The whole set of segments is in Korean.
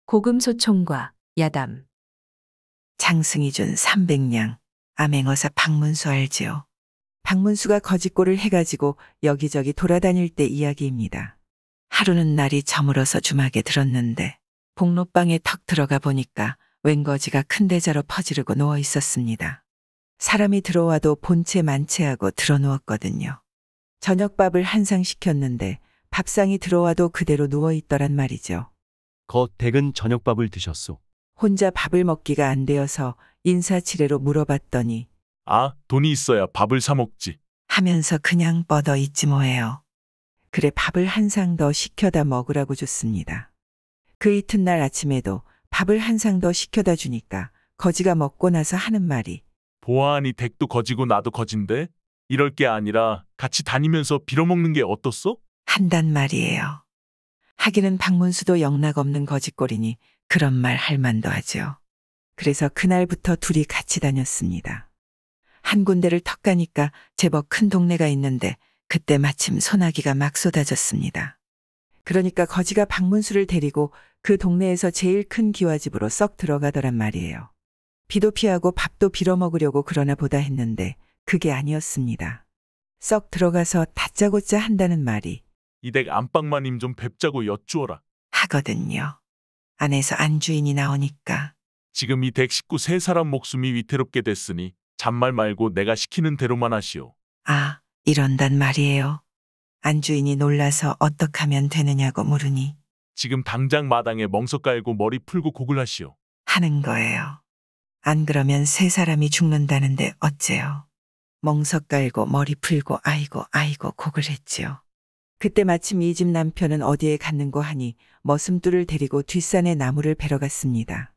고금소총과 야담. 장승이 준 300냥. 암행어사 박문수 알지요? 박문수가 거짓골을 해가지고 여기저기 돌아다닐 때 이야기입니다. 하루는 날이 저물어서 주막에 들었는데 복로방에 턱 들어가 보니까 웬 거지가 큰 대자로 퍼지르고 누워 있었습니다. 사람이 들어와도 본체 만체하고 들어누웠거든요. 저녁밥을 한 상 시켰는데 밥상이 들어와도 그대로 누워 있더란 말이죠. 거 댁은 저녁밥을 드셨소. 혼자 밥을 먹기가 안 되어서 인사치레로 물어봤더니 아, 돈이 있어야 밥을 사 먹지. 하면서 그냥 뻗어 있지 뭐예요. 그래 밥을 한 상 더 시켜다 먹으라고 줬습니다. 그 이튿날 아침에도 밥을 한 상 더 시켜다 주니까 거지가 먹고 나서 하는 말이 보아하니 댁도 거지고 나도 거진데 이럴 게 아니라 같이 다니면서 빌어먹는 게 어떻소? 한단 말이에요. 하기는 박문수도 영락없는 거짓골이니 그런 말 할 만도 하죠. 그래서 그날부터 둘이 같이 다녔습니다. 한 군데를 턱 가니까 제법 큰 동네가 있는데 그때 마침 소나기가 막 쏟아졌습니다. 그러니까 거지가 박문수를 데리고 그 동네에서 제일 큰 기와집으로 썩 들어가더란 말이에요. 비도 피하고 밥도 빌어먹으려고 그러나 보다 했는데 그게 아니었습니다. 썩 들어가서 다짜고짜 한다는 말이 이 댁 안방마님 좀 뵙자고 여쭈어라. 하거든요. 안에서 안주인이 나오니까 지금 이 댁 식구 세 사람 목숨이 위태롭게 됐으니 잔말 말고 내가 시키는 대로만 하시오. 아, 이런단 말이에요. 안주인이 놀라서 어떡하면 되느냐고 물으니 지금 당장 마당에 멍석 깔고 머리 풀고 곡을 하시오. 하는 거예요. 안 그러면 세 사람이 죽는다는데 어째요. 멍석 깔고 머리 풀고 아이고 곡을 했지요. 그때 마침 이 집 남편은 어디에 갔는고 하니 머슴들을 데리고 뒷산에 나무를 베러 갔습니다.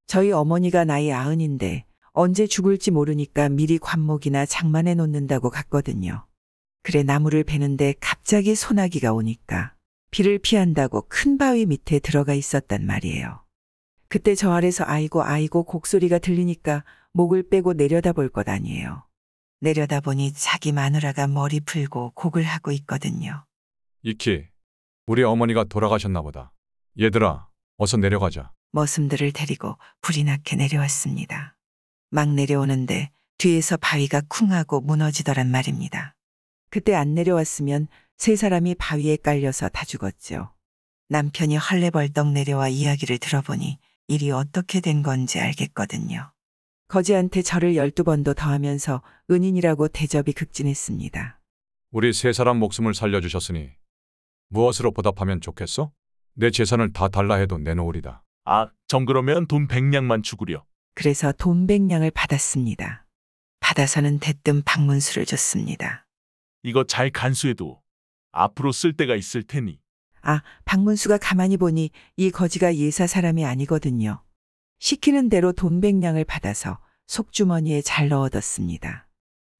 저희 어머니가 나이 90인데 언제 죽을지 모르니까 미리 관목이나 장만해 놓는다고 갔거든요. 그래 나무를 베는데 갑자기 소나기가 오니까 비를 피한다고 큰 바위 밑에 들어가 있었단 말이에요. 그때 저 아래서 아이고 곡소리가 들리니까 목을 빼고 내려다볼 것 아니에요. 내려다보니 자기 마누라가 머리 풀고 곡을 하고 있거든요. 이키, 우리 어머니가 돌아가셨나 보다. 얘들아, 어서 내려가자. 머슴들을 데리고 불이 나게 내려왔습니다. 막 내려오는데 뒤에서 바위가 쿵하고 무너지더란 말입니다. 그때 안 내려왔으면 세 사람이 바위에 깔려서 다 죽었죠. 남편이 헐레벌떡 내려와 이야기를 들어보니 일이 어떻게 된 건지 알겠거든요. 거지한테 절을 12번도 더 하면서 은인이라고 대접이 극진했습니다. 우리 세 사람 목숨을 살려주셨으니 무엇으로 보답하면 좋겠어? 내 재산을 다 달라 해도 내놓으리다. 아, 정 그러면 돈 100냥만 주구려. 그래서 돈 100냥을 받았습니다. 받아서는 대뜸 박문수를 줬습니다. 이거 잘 간수해도 앞으로 쓸 때가 있을 테니. 아, 박문수가 가만히 보니 이 거지가 예사 사람이 아니거든요. 시키는 대로 돈 100냥을 받아서 속주머니에 잘 넣어뒀습니다.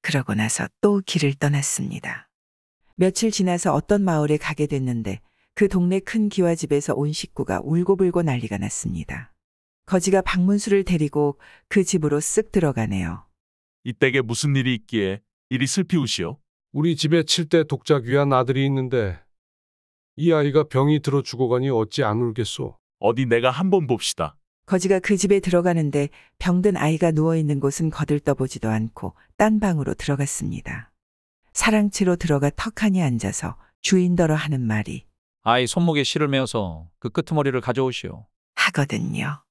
그러고 나서 또 길을 떠났습니다. 며칠 지나서 어떤 마을에 가게 됐는데 그 동네 큰 기와집에서 온 식구가 울고불고 난리가 났습니다. 거지가 박문수를 데리고 그 집으로 쓱 들어가네요. 이 댁에 무슨 일이 있기에 이리 슬피우시오? 우리 집에 7대 독자 귀한 아들이 있는데 이 아이가 병이 들어 죽어가니 어찌 안 울겠소. 어디 내가 한번 봅시다. 거지가 그 집에 들어가는데 병든 아이가 누워있는 곳은 거들떠보지도 않고 딴 방으로 들어갔습니다. 사랑채로 들어가 턱하니 앉아서 주인더러 하는 말이 아이 손목에 실을 메어서 그 끄트머리를 가져오시오. 하거든요.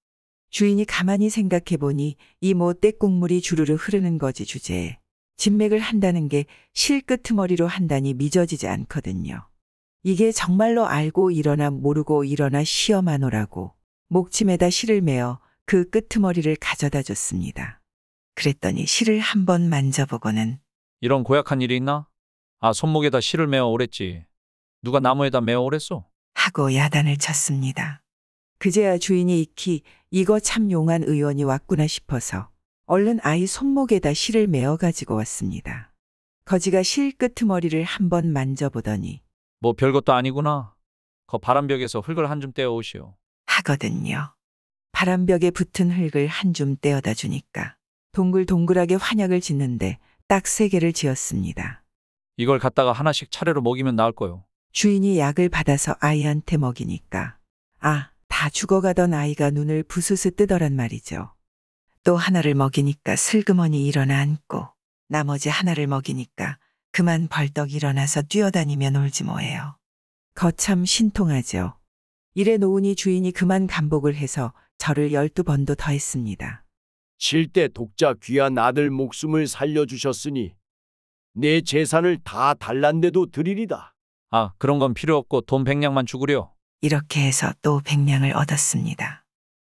주인이 가만히 생각해보니 이 못대 국물이 주르르 흐르는 거지 주제에 진맥을 한다는 게 실 끄트머리로 한다니 믿어지지 않거든요. 이게 정말로 알고 일어나 모르고 일어나 시험하노라고 목침에다 실을 메어 그 끄트머리를 가져다 줬습니다. 그랬더니 실을 한번 만져보고는 이런 고약한 일이 있나? 아, 손목에다 실을 메어 오랬지. 누가 나무에다 메어 오랬소? 하고 야단을 쳤습니다. 그제야 주인이 익히 이거 참 용한 의원이 왔구나 싶어서 얼른 아이 손목에다 실을 메어 가지고 왔습니다. 거지가 실 끄트머리를 한번 만져보더니 뭐 별것도 아니구나. 거 바람벽에서 흙을 한 줌 떼어 오시오. 하거든요. 바람벽에 붙은 흙을 한 줌 떼어다 주니까 동글동글하게 환약을 짓는데 딱 3개를 지었습니다. 이걸 갖다가 하나씩 차례로 먹이면 나을 거요. 주인이 약을 받아서 아이한테 먹이니까 아, 다 죽어가던 아이가 눈을 부스스 뜨더란 말이죠. 또 하나를 먹이니까 슬그머니 일어나 앉고 나머지 하나를 먹이니까 그만 벌떡 일어나서 뛰어다니며 놀지 뭐예요. 거참 신통하죠. 이래 놓으니 주인이 그만 감복을 해서 절을 12번도 더 했습니다. 칠대 독자 귀한 아들 목숨을 살려주셨으니 내 재산을 다 달란데도 드리리다. 아, 그런 건 필요 없고 돈 100냥만 주구려. 이렇게 해서 또 100냥을 얻었습니다.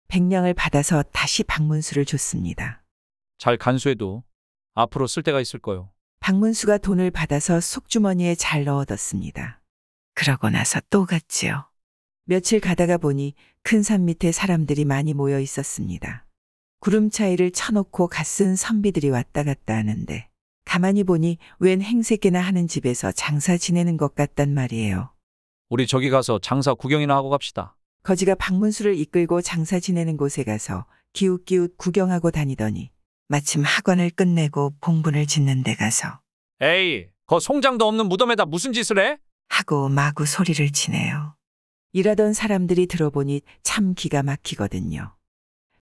100냥을 받아서 다시 박문수를 줬습니다. 잘 간수해도 앞으로 쓸 때가 있을 거요. 박문수가 돈을 받아서 속주머니에 잘 넣어뒀습니다. 그러고 나서 또 갔지요. 며칠 가다가 보니 큰 산 밑에 사람들이 많이 모여 있었습니다. 구름차이를 쳐놓고 갓쓴 선비들이 왔다 갔다 하는데 가만히 보니 웬 행세께나 하는 집에서 장사 지내는 것 같단 말이에요. 우리 저기 가서 장사 구경이나 하고 갑시다. 거지가 박문수를 이끌고 장사 지내는 곳에 가서 기웃기웃 구경하고 다니더니 마침 학원을 끝내고 봉분을 짓는 데 가서 에이, 거 송장도 없는 무덤에다 무슨 짓을 해? 하고 마구 소리를 치네요. 일하던 사람들이 들어보니 참 기가 막히거든요.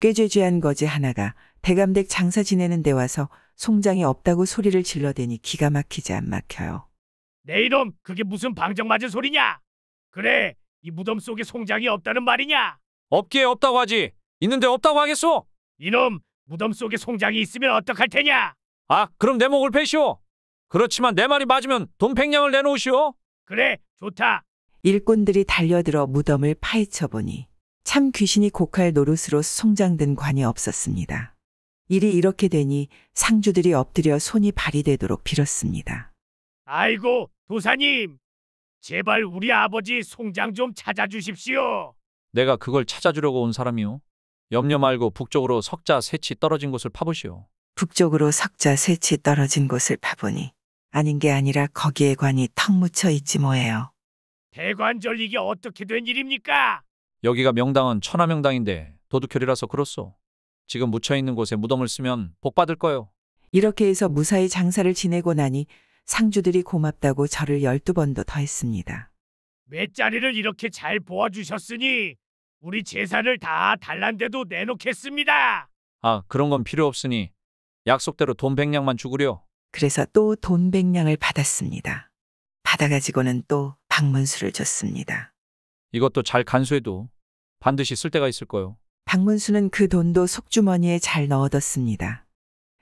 꾀죄죄한 거지 하나가 대감댁 장사 지내는 데 와서 송장이 없다고 소리를 질러대니 기가 막히지 안 막혀요. 내 이놈, 그게 무슨 방정맞은 소리냐? 그래, 이 무덤 속에 송장이 없다는 말이냐? 없기에 없다고 하지. 있는데 없다고 하겠소? 이놈, 무덤 속에 송장이 있으면 어떡할 테냐? 아, 그럼 내 목을 베시오. 그렇지만 내 말이 맞으면 돈 100냥을 내놓으시오. 그래, 좋다. 일꾼들이 달려들어 무덤을 파헤쳐 보니 참 귀신이 곡할 노릇으로 송장든 관이 없었습니다. 일이 이렇게 되니 상주들이 엎드려 손이 발이 되도록 빌었습니다. 아이고, 도사님. 제발 우리 아버지 송장 좀 찾아주십시오. 내가 그걸 찾아주려고 온 사람이오. 염려 말고 북쪽으로 석자 셋이 떨어진 곳을 파보시오. 북쪽으로 석자 셋이 떨어진 곳을 파보니 아닌 게 아니라 거기에 관이 턱 묻혀 있지 뭐예요. 대관절 이게 어떻게 된 일입니까? 여기가 명당은 천하명당인데 도둑혈이라서 그렇소. 지금 묻혀있는 곳에 무덤을 쓰면 복 받을 거요. 이렇게 해서 무사히 장사를 지내고 나니 상주들이 고맙다고 절을 12번도 더 했습니다. 몇 자리를 이렇게 잘 보아주셨으니 우리 재산을 다 달란데도 내놓겠습니다. 아, 그런 건 필요 없으니 약속대로 돈 100냥만 주구려. 그래서 또 돈 100냥을 받았습니다. 받아가지고는 또 박문수를 줬습니다. 이것도 잘 간수해도 반드시 쓸 때가 있을 거요. 박문수는 그 돈도 속주머니에 잘 넣어뒀습니다.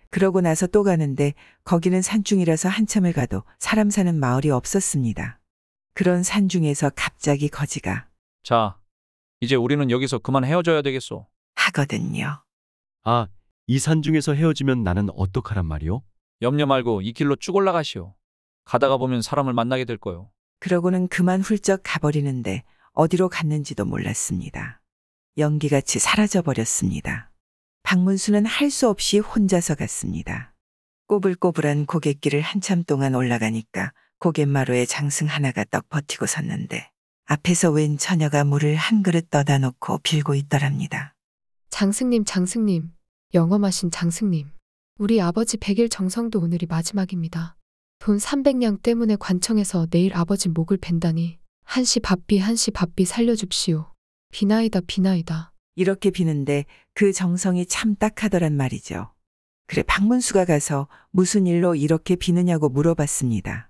그러고 나서 또 가는데 거기는 산중이라서 한참을 가도 사람 사는 마을이 없었습니다. 그런 산중에서 갑자기 거지가 자, 이제 우리는 여기서 그만 헤어져야 되겠소. 하거든요. 아, 이 산중에서 헤어지면 나는 어떡하란 말이오? 염려 말고 이 길로 쭉 올라가시오. 가다가 보면 사람을 만나게 될 거요. 그러고는 그만 훌쩍 가버리는데 어디로 갔는지도 몰랐습니다. 연기같이 사라져버렸습니다. 박문수는 할 수 없이 혼자서 갔습니다. 꼬불꼬불한 고갯길을 한참 동안 올라가니까 고갯마루에 장승 하나가 떡 버티고 섰는데 앞에서 웬 처녀가 물을 한 그릇 떠다 놓고 빌고 있더랍니다. 장승님, 장승님, 영험하신 장승님. 우리 아버지 100일 정성도 오늘이 마지막입니다. 돈 300냥 때문에 관청에서 내일 아버지 목을 벤다니 한시 밥비 살려줍시오. 비나이다 비나이다. 이렇게 비는데 그 정성이 참 딱하더란 말이죠. 그래 박문수가 가서 무슨 일로 이렇게 비느냐고 물어봤습니다.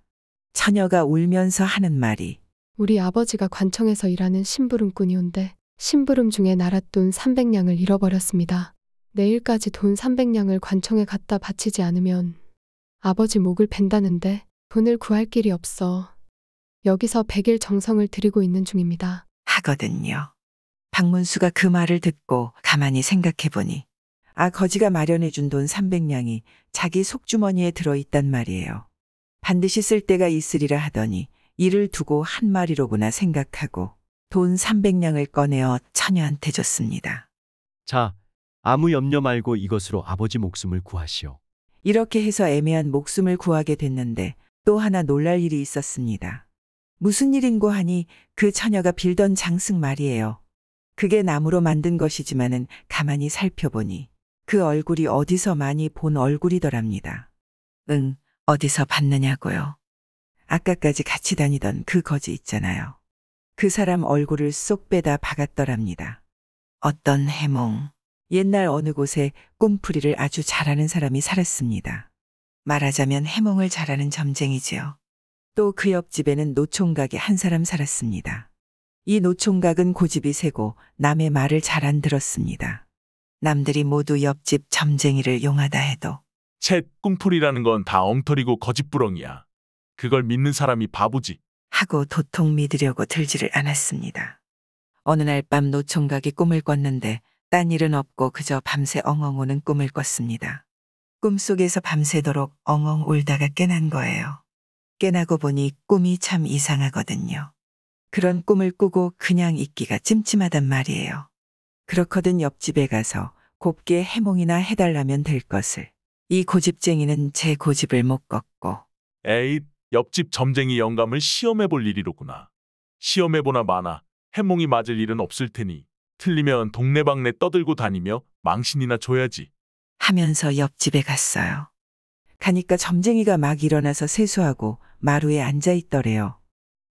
처녀가 울면서 하는 말이 우리 아버지가 관청에서 일하는 심부름꾼이온데 심부름 중에 나랏돈 300냥을 잃어버렸습니다. 내일까지 돈 300냥을 관청에 갖다 바치지 않으면 아버지 목을 벤다는데 돈을 구할 길이 없어 여기서 100일 정성을 들이고 있는 중입니다. 하거든요. 박문수가 그 말을 듣고 가만히 생각해 보니 거지가 마련해준 돈 300냥이 자기 속주머니에 들어있단 말이에요. 반드시 쓸 때가 있으리라 하더니 이를 두고 한 마리로구나 생각하고 돈 300냥을 꺼내어 처녀한테 줬습니다. 자, 아무 염려 말고 이것으로 아버지 목숨을 구하시오. 이렇게 해서 애매한 목숨을 구하게 됐는데 또 하나 놀랄 일이 있었습니다. 무슨 일인고 하니 그 처녀가 빌던 장승 말이에요. 그게 나무로 만든 것이지만은 가만히 살펴보니 그 얼굴이 어디서 많이 본 얼굴이더랍니다. 어디서 봤느냐고요. 아까까지 같이 다니던 그 거지 있잖아요. 그 사람 얼굴을 쏙 빼다 박았더랍니다. 어떤 해몽. 옛날 어느 곳에 꿈풀이를 아주 잘하는 사람이 살았습니다. 말하자면 해몽을 잘하는 점쟁이지요. 또 그 옆집에는 노총각이 한 사람 살았습니다. 이 노총각은 고집이 세고 남의 말을 잘 안 들었습니다. 남들이 모두 옆집 점쟁이를 용하다 해도 쳇, 꿈풀이라는 건 다 엉터리고 거짓부렁이야. 그걸 믿는 사람이 바보지. 하고 도통 믿으려고 들지를 않았습니다. 어느 날 밤 노총각이 꿈을 꿨는데 딴 일은 없고 그저 밤새 엉엉 우는 꿈을 꿨습니다. 꿈속에서 밤새도록 엉엉 울다가 깨난 거예요. 깨나고 보니 꿈이 참 이상하거든요. 그런 꿈을 꾸고 그냥 있기가 찜찜하단 말이에요. 그렇거든 옆집에 가서 곱게 해몽이나 해달라면 될 것을. 이 고집쟁이는 제 고집을 못 꺾고 에잇, 옆집 점쟁이 영감을 시험해볼 일이로구나. 시험해보나 마나 해몽이 맞을 일은 없을 테니 틀리면 동네방네 떠들고 다니며 망신이나 줘야지. 하면서 옆집에 갔어요. 가니까 점쟁이가 막 일어나서 세수하고 마루에 앉아 있더래요.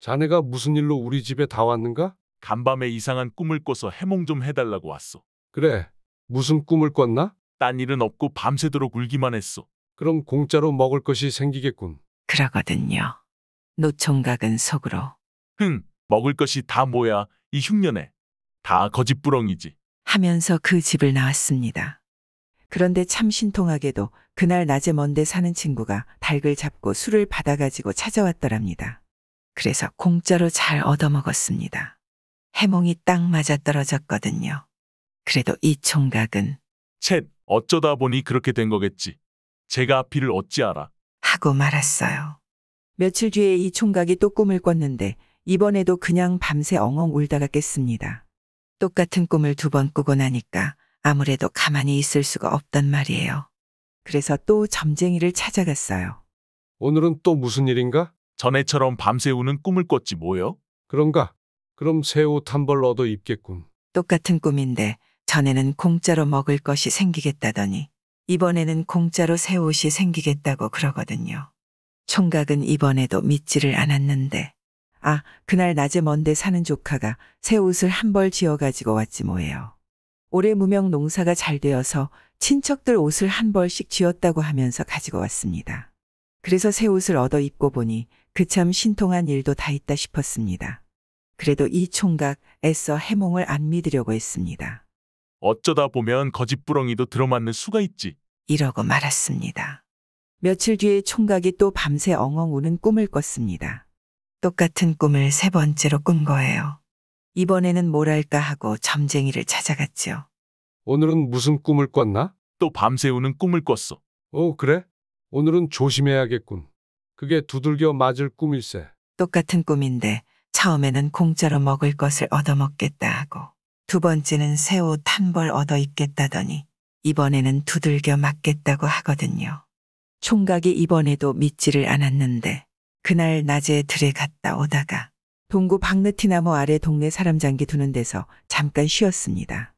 자네가 무슨 일로 우리 집에 다 왔는가? 간밤에 이상한 꿈을 꿔서 해몽 좀 해달라고 왔어. 그래. 무슨 꿈을 꿨나? 딴 일은 없고 밤새도록 울기만 했어. 그럼 공짜로 먹을 것이 생기겠군. 그러거든요. 노총각은 속으로 먹을 것이 다 뭐야, 이 흉년에. 다 거짓부렁이지. 하면서 그 집을 나왔습니다. 그런데 참 신통하게도 그날 낮에 먼데 사는 친구가 닭을 잡고 술을 받아가지고 찾아왔더랍니다. 그래서 공짜로 잘 얻어먹었습니다. 해몽이 딱 맞아떨어졌거든요. 그래도 이 총각은 쳇, 어쩌다 보니 그렇게 된 거겠지. 제가 앞이를 어찌 알아. 하고 말았어요. 며칠 뒤에 이 총각이 또 꿈을 꿨는데 이번에도 그냥 밤새 엉엉 울다가 깼습니다. 똑같은 꿈을 2번 꾸고 나니까 아무래도 가만히 있을 수가 없단 말이에요. 그래서 또 점쟁이를 찾아갔어요. 오늘은 또 무슨 일인가? 전에처럼 밤새 우는 꿈을 꿨지 뭐요? 그런가? 그럼 새 옷 한 벌 얻어 입겠군. 똑같은 꿈인데 전에는 공짜로 먹을 것이 생기겠다더니 이번에는 공짜로 새 옷이 생기겠다고 그러거든요. 총각은 이번에도 믿지를 않았는데 그날 낮에 먼데 사는 조카가 새 옷을 한 벌 지어가지고 왔지 뭐예요. 올해 무명 농사가 잘 되어서 친척들 옷을 한 벌씩 지었다고 하면서 가지고 왔습니다. 그래서 새 옷을 얻어 입고 보니 그 참 신통한 일도 다 있다 싶었습니다. 그래도 이 총각 애써 해몽을 안 믿으려고 했습니다. 어쩌다 보면 거짓부렁이도 들어맞는 수가 있지. 이러고 말았습니다. 며칠 뒤에 총각이 또 밤새 엉엉 우는 꿈을 꿨습니다. 똑같은 꿈을 3번째로 꾼 거예요. 이번에는 뭘 할까 하고 점쟁이를 찾아갔죠. 오늘은 무슨 꿈을 꿨나? 또 밤새 우는 꿈을 꿨어. 그래? 오늘은 조심해야겠군. 그게 두들겨 맞을 꿈일세. 똑같은 꿈인데 처음에는 공짜로 먹을 것을 얻어먹겠다 하고 2번째는 새 옷 한 벌 얻어 입겠다더니 이번에는 두들겨 맞겠다고 하거든요. 총각이 이번에도 믿지를 않았는데 그날 낮에 들에 갔다 오다가 동구 박느티나무 아래 동네 사람 장기 두는 데서 잠깐 쉬었습니다.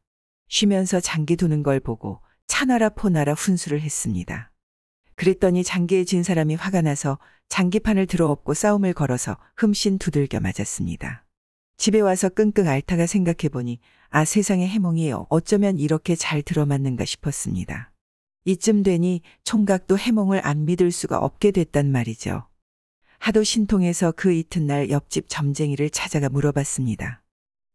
쉬면서 장기 두는 걸 보고 차나라 포나라 훈수를 했습니다. 그랬더니 장기에 진 사람이 화가 나서 장기판을 들어 엎고 싸움을 걸어서 흠씬 두들겨 맞았습니다. 집에 와서 끙끙 앓다가 생각해보니 세상에 해몽이 어쩌면 이렇게 잘 들어맞는가 싶었습니다. 이쯤 되니 총각도 해몽을 안 믿을 수가 없게 됐단 말이죠. 하도 신통해서 그 이튿날 옆집 점쟁이를 찾아가 물어봤습니다.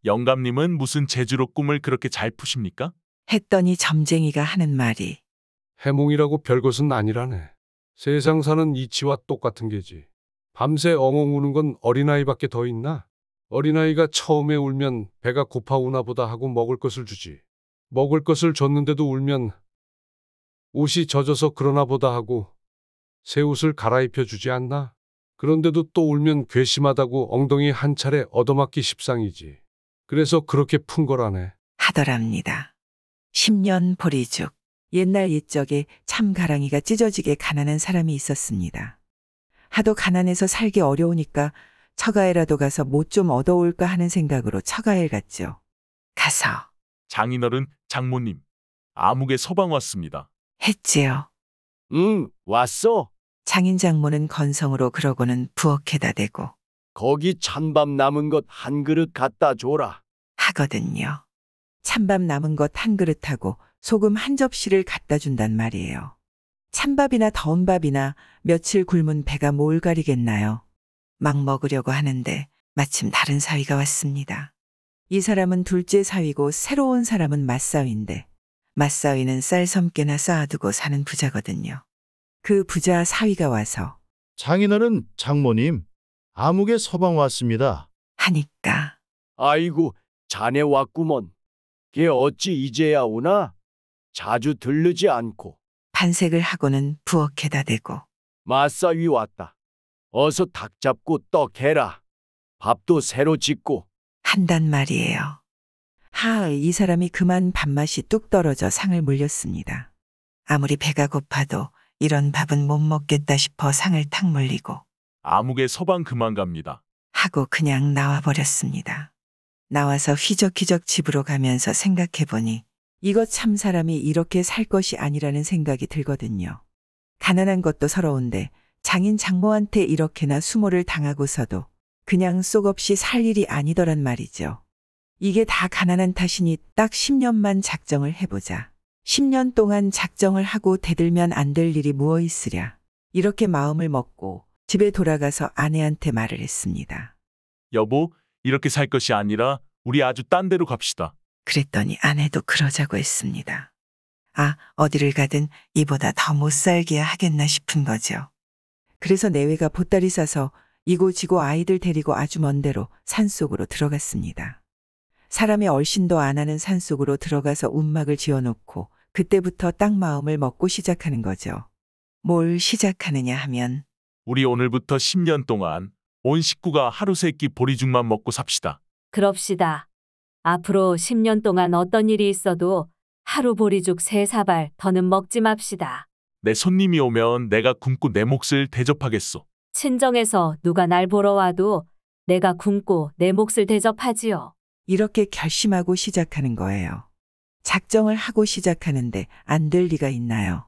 영감님은 무슨 재주로 꿈을 그렇게 잘 푸십니까? 했더니 점쟁이가 하는 말이 해몽이라고 별것은 아니라네. 세상 사는 이치와 똑같은 게지. 밤새 엉엉 우는 건 어린아이밖에 더 있나? 어린아이가 처음에 울면 배가 고파 우나 보다 하고 먹을 것을 주지. 먹을 것을 줬는데도 울면 옷이 젖어서 그러나 보다 하고 새 옷을 갈아입혀 주지 않나? 그런데도 또 울면 괘씸하다고 엉덩이 한 차례 얻어맞기 십상이지. 그래서 그렇게 푼 거라네. 하더랍니다. 10년 보리죽. 옛날 옛적에 참 가랑이가 찢어지게 가난한 사람이 있었습니다. 하도 가난해서 살기 어려우니까 처가에라도 가서 뭐 좀 얻어올까 하는 생각으로 처가에 갔죠. 가서 장인어른, 장모님, 아무개 서방 왔습니다. 했지요. 왔어. 장인 장모는 건성으로 그러고는 부엌에다 대고 거기 찬밥 남은 것 한 그릇 갖다 줘라. 하거든요. 찬밥 남은 것 한 그릇하고 소금 한 접시를 갖다 준단 말이에요. 찬밥이나 더운 밥이나 며칠 굶은 배가 뭘 가리겠나요? 막 먹으려고 하는데 마침 다른 사위가 왔습니다. 이 사람은 둘째 사위고 새로운 사람은 맞사위인데 맞사위는 쌀 섬개나 쌓아두고 사는 부자거든요. 그 부자 사위가 와서 장인어른, 장모님, 아무개 서방 왔습니다. 하니까 아이고, 자네 왔구먼. 걔 어찌 이제야 오나? 자주 들르지 않고. 반색을 하고는 부엌에다 대고 맞사위 왔다. 어서 닭 잡고 떡 해라. 밥도 새로 짓고. 한단 말이에요. 이 사람이 그만 밥맛이 뚝 떨어져 상을 물렸습니다. 아무리 배가 고파도 이런 밥은 못 먹겠다 싶어 상을 탁 물리고 아무개 서방 그만 갑니다. 하고 그냥 나와버렸습니다. 나와서 휘적휘적 집으로 가면서 생각해보니 이거 참 사람이 이렇게 살 것이 아니라는 생각이 들거든요. 가난한 것도 서러운데 장인 장모한테 이렇게나 수모를 당하고서도 그냥 쏙 없이 살 일이 아니더란 말이죠. 이게 다 가난한 탓이니 딱 10년만 작정을 해보자. 10년 동안 작정을 하고 대들면 안 될 일이 무엇 있으랴. 이렇게 마음을 먹고 집에 돌아가서 아내한테 말을 했습니다. 여보, 이렇게 살 것이 아니라 우리 아주 딴 데로 갑시다. 그랬더니 아내도 그러자고 했습니다. 어디를 가든 이보다 더 못 살게 하겠나 싶은 거죠. 그래서 내외가 보따리 싸서 이고지고 아이들 데리고 아주 먼 데로 산속으로 들어갔습니다. 사람이 얼씬도 안 하는 산속으로 들어가서 움막을 지어놓고 그때부터 딱 마음을 먹고 시작하는 거죠. 뭘 시작하느냐 하면 우리 오늘부터 10년 동안 온 식구가 하루 세 끼 보리죽만 먹고 삽시다. 그럽시다. 앞으로 10년 동안 어떤 일이 있어도 하루 보리죽 3사발 더는 먹지 맙시다. 내 손님이 오면 내가 굶고 내 몫을 대접하겠소. 친정에서 누가 날 보러 와도 내가 굶고 내 몫을 대접하지요. 이렇게 결심하고 시작하는 거예요. 작정을 하고 시작하는데 안 될 리가 있나요?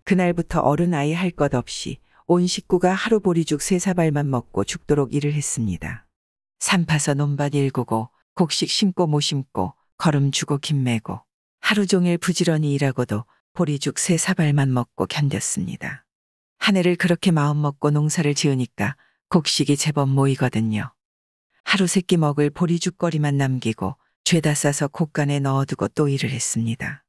그날부터 어른 아이 할 것 없이 온 식구가 하루 보리죽 3사발만 먹고 죽도록 일을 했습니다. 산 파서 논밭 일구고 곡식 심고 모 심고 거름 주고 김 매고 하루 종일 부지런히 일하고도 보리죽 3사발만 먹고 견뎠습니다. 한 해를 그렇게 마음 먹고 농사를 지으니까 곡식이 제법 모이거든요. 하루 세 끼 먹을 보리죽거리만 남기고 죄다 싸서 곶간에 넣어두고 또 일을 했습니다.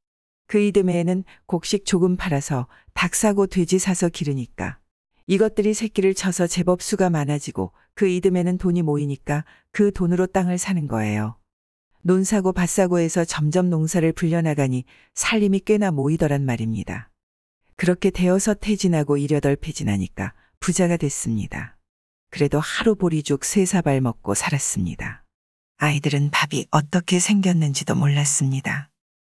그 이듬해에는 곡식 조금 팔아서 닭 사고 돼지 사서 기르니까 이것들이 새끼를 쳐서 제법 수가 많아지고 그 이듬해는 돈이 모이니까 그 돈으로 땅을 사는 거예요. 논 사고 밭 사고 해서 점점 농사를 불려나가니 살림이 꽤나 모이더란 말입니다. 그렇게 되어서 퇴진하고 이려덜 폐진하니까 부자가 됐습니다. 그래도 하루 보리죽 3사발 먹고 살았습니다. 아이들은 밥이 어떻게 생겼는지도 몰랐습니다.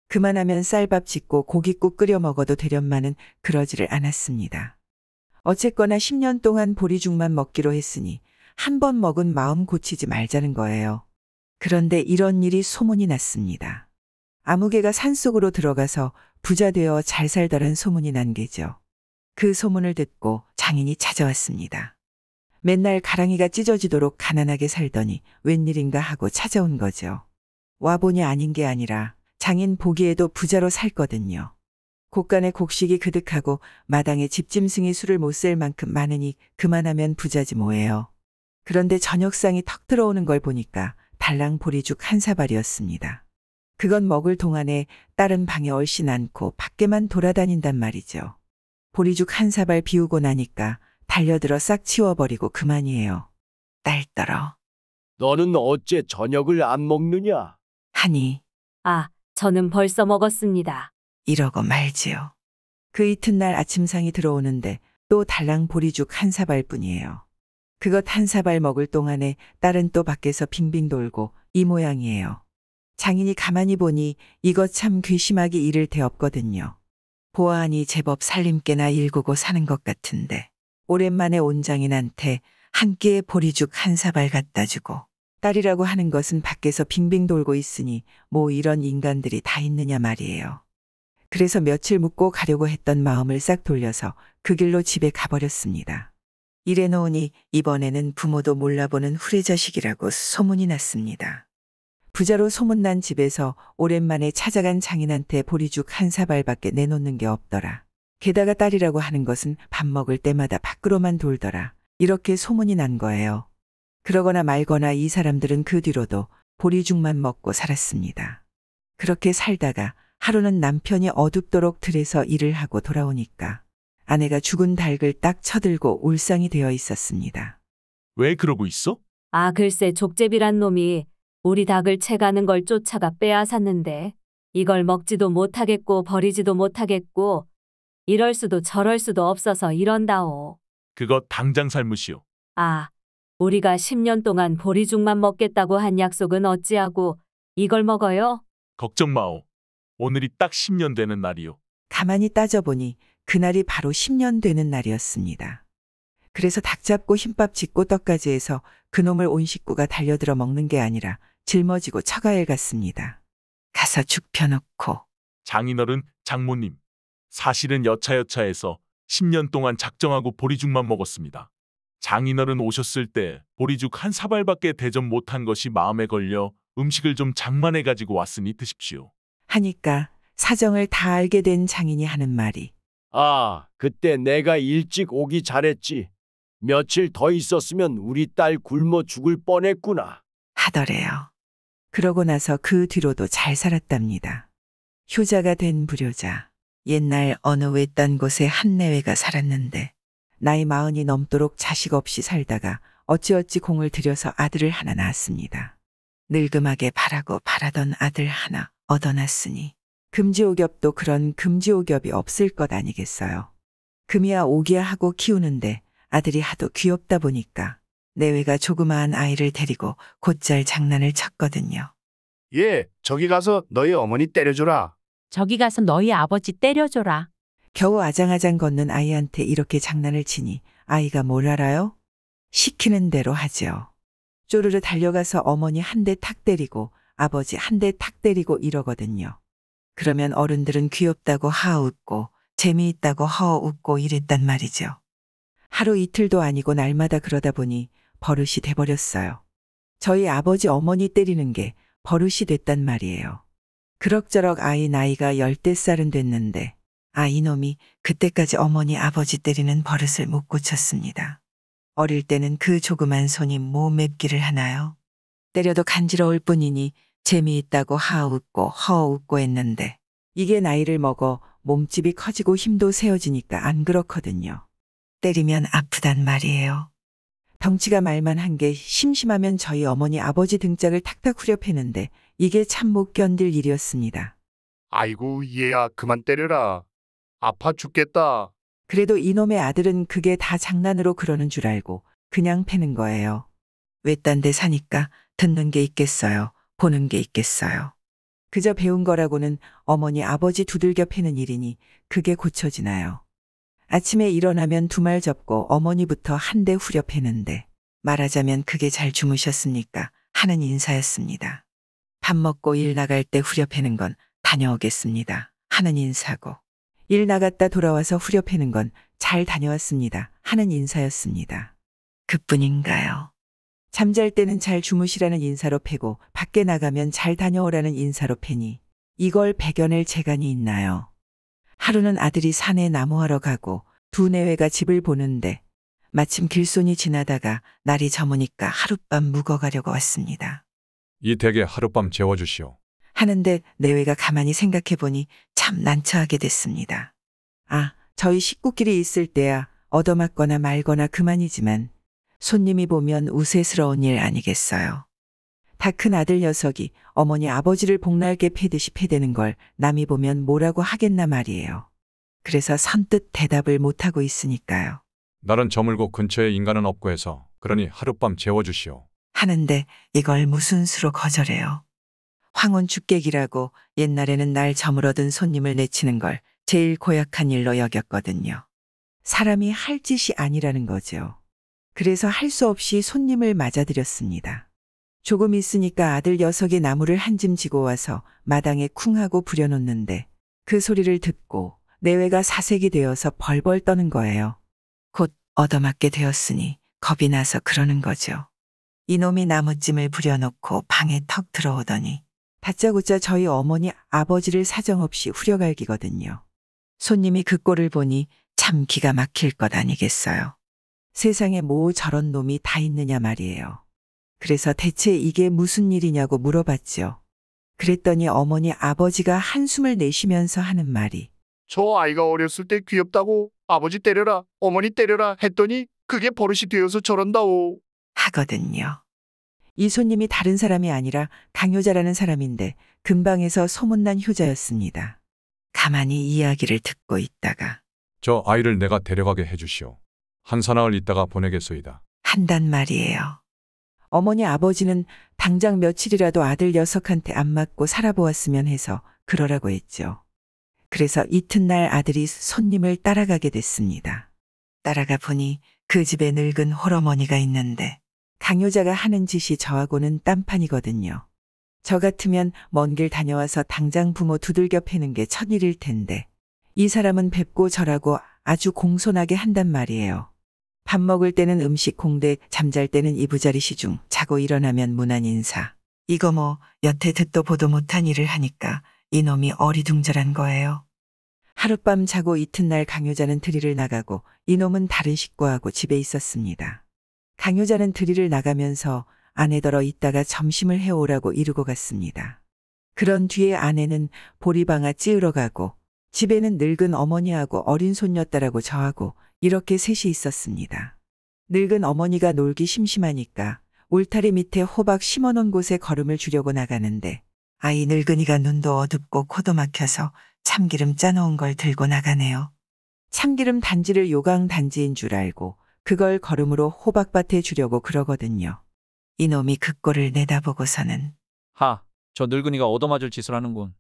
그만하면 쌀밥 짓고 고깃국 끓여 먹어도 되련만은 그러지를 않았습니다. 어쨌거나 10년 동안 보리죽만 먹기로 했으니 한 번 먹은 마음 고치지 말자는 거예요. 그런데 이런 일이 소문이 났습니다. 아무개가 산속으로 들어가서 부자 되어 잘 살더란 소문이 난 게죠. 그 소문을 듣고 장인이 찾아왔습니다. 맨날 가랑이가 찢어지도록 가난하게 살더니 웬일인가 하고 찾아온 거죠. 와보니 아닌 게 아니라 장인 보기에도 부자로 살거든요. 곶간에 곡식이 그득하고 마당에 집짐승이 술을 못 셀 만큼 많으니 그만하면 부자지 뭐예요. 그런데 저녁상이 턱 들어오는 걸 보니까 달랑 보리죽 1사발이었습니다. 그건 먹을 동안에 다른 방에 얼씬 않고 밖에만 돌아다닌단 말이죠. 보리죽 1사발 비우고 나니까 달려들어 싹 치워버리고 그만이에요. 딸더러 너는 어째 저녁을 안 먹느냐? 하니 저는 벌써 먹었습니다. 이러고 말지요. 그 이튿날 아침상이 들어오는데 또 달랑 보리죽 1사발뿐이에요. 그것 1사발 먹을 동안에 딸은 또 밖에서 빙빙 돌고 이 모양이에요. 장인이 가만히 보니 이거 참 괘씸하기 이를 데 없거든요. 보아하니 제법 살림께나 일구고 사는 것 같은데 오랜만에 온 장인한테 한 끼에 보리죽 1사발 갖다 주고 딸이라고 하는 것은 밖에서 빙빙 돌고 있으니 뭐 이런 인간들이 다 있느냐 말이에요. 그래서 며칠 묵고 가려고 했던 마음을 싹 돌려서 그 길로 집에 가버렸습니다. 이래 놓으니 이번에는 부모도 몰라보는 후레자식이라고 소문이 났습니다. 부자로 소문난 집에서 오랜만에 찾아간 장인한테 보리죽 한 사발밖에 내놓는 게 없더라. 게다가 딸이라고 하는 것은 밥 먹을 때마다 밖으로만 돌더라. 이렇게 소문이 난 거예요. 그러거나 말거나 이 사람들은 그 뒤로도 보리죽만 먹고 살았습니다. 그렇게 살다가 하루는 남편이 어둡도록 들에서 일을 하고 돌아오니까 아내가 죽은 닭을 딱 쳐들고 울상이 되어 있었습니다. 왜 그러고 있어? 아, 글쎄 족제비란 놈이 우리 닭을 채가는 걸 쫓아가 빼앗았는데 이걸 먹지도 못하겠고 버리지도 못하겠고 이럴 수도 저럴 수도 없어서 이런다오. 그거 당장 삶으시오. 아, 우리가 10년 동안 보리죽만 먹겠다고 한 약속은 어찌하고 이걸 먹어요? 걱정 마오. 오늘이 딱 10년 되는 날이오. 가만히 따져보니 그날이 바로 10년 되는 날이었습니다. 그래서 닭 잡고 흰밥 짓고 떡까지 해서 그놈을 온 식구가 달려들어 먹는 게 아니라 짊어지고 처가에 갔습니다. 가서 죽 펴놓고 장인어른, 장모님. 사실은 여차여차해서 10년 동안 작정하고 보리죽만 먹었습니다. 장인어른 오셨을 때 보리죽 한 사발밖에 대접 못한 것이 마음에 걸려 음식을 좀 장만해 가지고 왔으니 드십시오. 하니까 사정을 다 알게 된 장인이 하는 말이 아, 그때 내가 일찍 오기 잘했지. 며칠 더 있었으면 우리 딸 굶어 죽을 뻔했구나. 하더래요. 그러고 나서 그 뒤로도 잘 살았답니다. 효자가 된 불효자. 옛날 어느 외딴 곳에 한 내외가 살았는데 나이 40이 넘도록 자식 없이 살다가 어찌어찌 공을 들여서 아들을 하나 낳았습니다. 늙음하게 바라고 바라던 아들 하나 얻어놨으니 금지오겹도 그런 금지오겹이 없을 것 아니겠어요. 금이야 오기야 하고 키우는데 아들이 하도 귀엽다 보니까 내외가 조그마한 아이를 데리고 곧잘 장난을 쳤거든요. 예, 저기 가서 너희 어머니 때려줘라. 저기 가서 너희 아버지 때려줘라. 겨우 아장아장 걷는 아이한테 이렇게 장난을 치니 아이가 뭘 알아요? 시키는 대로 하죠. 쪼르르 달려가서 어머니 한 대 탁 때리고 아버지 한 대 탁 때리고 이러거든요. 그러면 어른들은 귀엽다고 하웃고 재미있다고 허웃고 이랬단 말이죠. 하루 이틀도 아니고 날마다 그러다 보니 버릇이 돼버렸어요. 저희 아버지 어머니 때리는 게 버릇이 됐단 말이에요. 그럭저럭 아이 나이가 10대살은 됐는데 이놈이 그때까지 어머니 아버지 때리는 버릇을 못 고쳤습니다. 어릴 때는 그 조그만 손이 뭐 맵기를 하나요? 때려도 간지러울 뿐이니 재미있다고 하웃고 허웃고 했는데 이게 나이를 먹어 몸집이 커지고 힘도 세어지니까 안 그렇거든요. 때리면 아프단 말이에요. 덩치가 말만 한 게 심심하면 저희 어머니 아버지 등짝을 탁탁 후려 패는데 이게 참 못 견딜 일이었습니다. 아이고 얘야 그만 때려라. 아파 죽겠다. 그래도 이놈의 아들은 그게 다 장난으로 그러는 줄 알고 그냥 패는 거예요. 외딴 데 사니까 듣는 게 있겠어요. 보는 게 있겠어요. 그저 배운 거라고는 어머니 아버지 두들겨 패는 일이니 그게 고쳐지나요. 아침에 일어나면 두 말 접고 어머니부터 한 대 후려 패는데 말하자면 그게 잘 주무셨습니까 하는 인사였습니다. 밥 먹고 일 나갈 때 후려 패는 건 다녀오겠습니다 하는 인사고 일 나갔다 돌아와서 후려 패는 건 잘 다녀왔습니다 하는 인사였습니다. 그뿐인가요? 잠잘 때는 잘 주무시라는 인사로 패고 밖에 나가면 잘 다녀오라는 인사로 패니 이걸 배겨낼 재간이 있나요? 하루는 아들이 산에 나무하러 가고 두 내외가 집을 보는데 마침 길손이 지나다가 날이 저무니까 하룻밤 묵어가려고 왔습니다. 이 댁에 하룻밤 재워주시오. 하는데 내외가 가만히 생각해보니 참 난처하게 됐습니다. 저희 식구끼리 있을 때야 얻어맞거나 말거나 그만이지만 손님이 보면 우세스러운 일 아니겠어요. 다 큰 아들 녀석이 어머니 아버지를 복날게 패듯이 패대는 걸 남이 보면 뭐라고 하겠나 말이에요. 그래서 선뜻 대답을 못하고 있으니까요. 날은 저물고 근처에 인간은 없고 해서 그러니 하룻밤 재워주시오. 하는데 이걸 무슨 수로 거절해요. 황혼축객이라고 옛날에는 날 저물어든 손님을 내치는 걸 제일 고약한 일로 여겼거든요. 사람이 할 짓이 아니라는 거죠. 그래서 할 수 없이 손님을 맞아들였습니다. 조금 있으니까 아들 녀석이 나무를 한 짐 지고 와서 마당에 쿵 하고 부려놓는데 그 소리를 듣고 내외가 사색이 되어서 벌벌 떠는 거예요. 곧 얻어맞게 되었으니 겁이 나서 그러는 거죠. 이놈이 나무찜을 부려놓고 방에 턱 들어오더니 다짜고짜 저희 어머니 아버지를 사정없이 후려갈기거든요. 손님이 그 꼴을 보니 참 기가 막힐 것 아니겠어요. 세상에 뭐 저런 놈이 다 있느냐 말이에요. 그래서 대체 이게 무슨 일이냐고 물어봤죠. 그랬더니 어머니 아버지가 한숨을 내쉬면서 하는 말이 저 아이가 어렸을 때 귀엽다고 아버지 때려라, 어머니 때려라 했더니 그게 버릇이 되어서 저런다오. 하거든요. 이 손님이 다른 사람이 아니라 강효자라는 사람인데 근방에서 소문난 효자였습니다. 가만히 이야기를 듣고 있다가 저 아이를 내가 데려가게 해주시오. 한 사나흘 있다가 보내겠소이다. 한단 말이에요. 어머니 아버지는 당장 며칠이라도 아들 녀석한테 안 맞고 살아보았으면 해서 그러라고 했죠. 그래서 이튿날 아들이 손님을 따라가게 됐습니다. 따라가 보니 그 집에 늙은 홀어머니가 있는데 강효자가 하는 짓이 저하고는 딴판이거든요. 저 같으면 먼 길 다녀와서 당장 부모 두들겨 패는 게 천일일 텐데 이 사람은 뵙고 절하고 아주 공손하게 한단 말이에요. 밥 먹을 때는 음식 공대, 잠잘 때는 이부자리 시중, 자고 일어나면 문안 인사. 이거 뭐 여태 듣도 보도 못한 일을 하니까 이놈이 어리둥절한 거예요. 하룻밤 자고 이튿날 강효자는 들이를 나가고 이놈은 다른 식구하고 집에 있었습니다. 강효자는 들이를 나가면서 아내더러 있다가 점심을 해오라고 이르고 갔습니다. 그런 뒤에 아내는 보리방아 찌우러 가고 집에는 늙은 어머니하고 어린 손녀딸하고 저하고 이렇게 셋이 있었습니다. 늙은 어머니가 놀기 심심하니까 울타리 밑에 호박 심어놓은 곳에 걸음을 주려고 나가는데 아이 늙은이가 눈도 어둡고 코도 막혀서 참기름 짜놓은 걸 들고 나가네요. 참기름 단지를 요강 단지인 줄 알고 그걸 걸음으로 호박밭에 주려고 그러거든요. 이놈이 그 꼴을 내다보고서는 저 늙은이가 얻어맞을 짓을 하는군.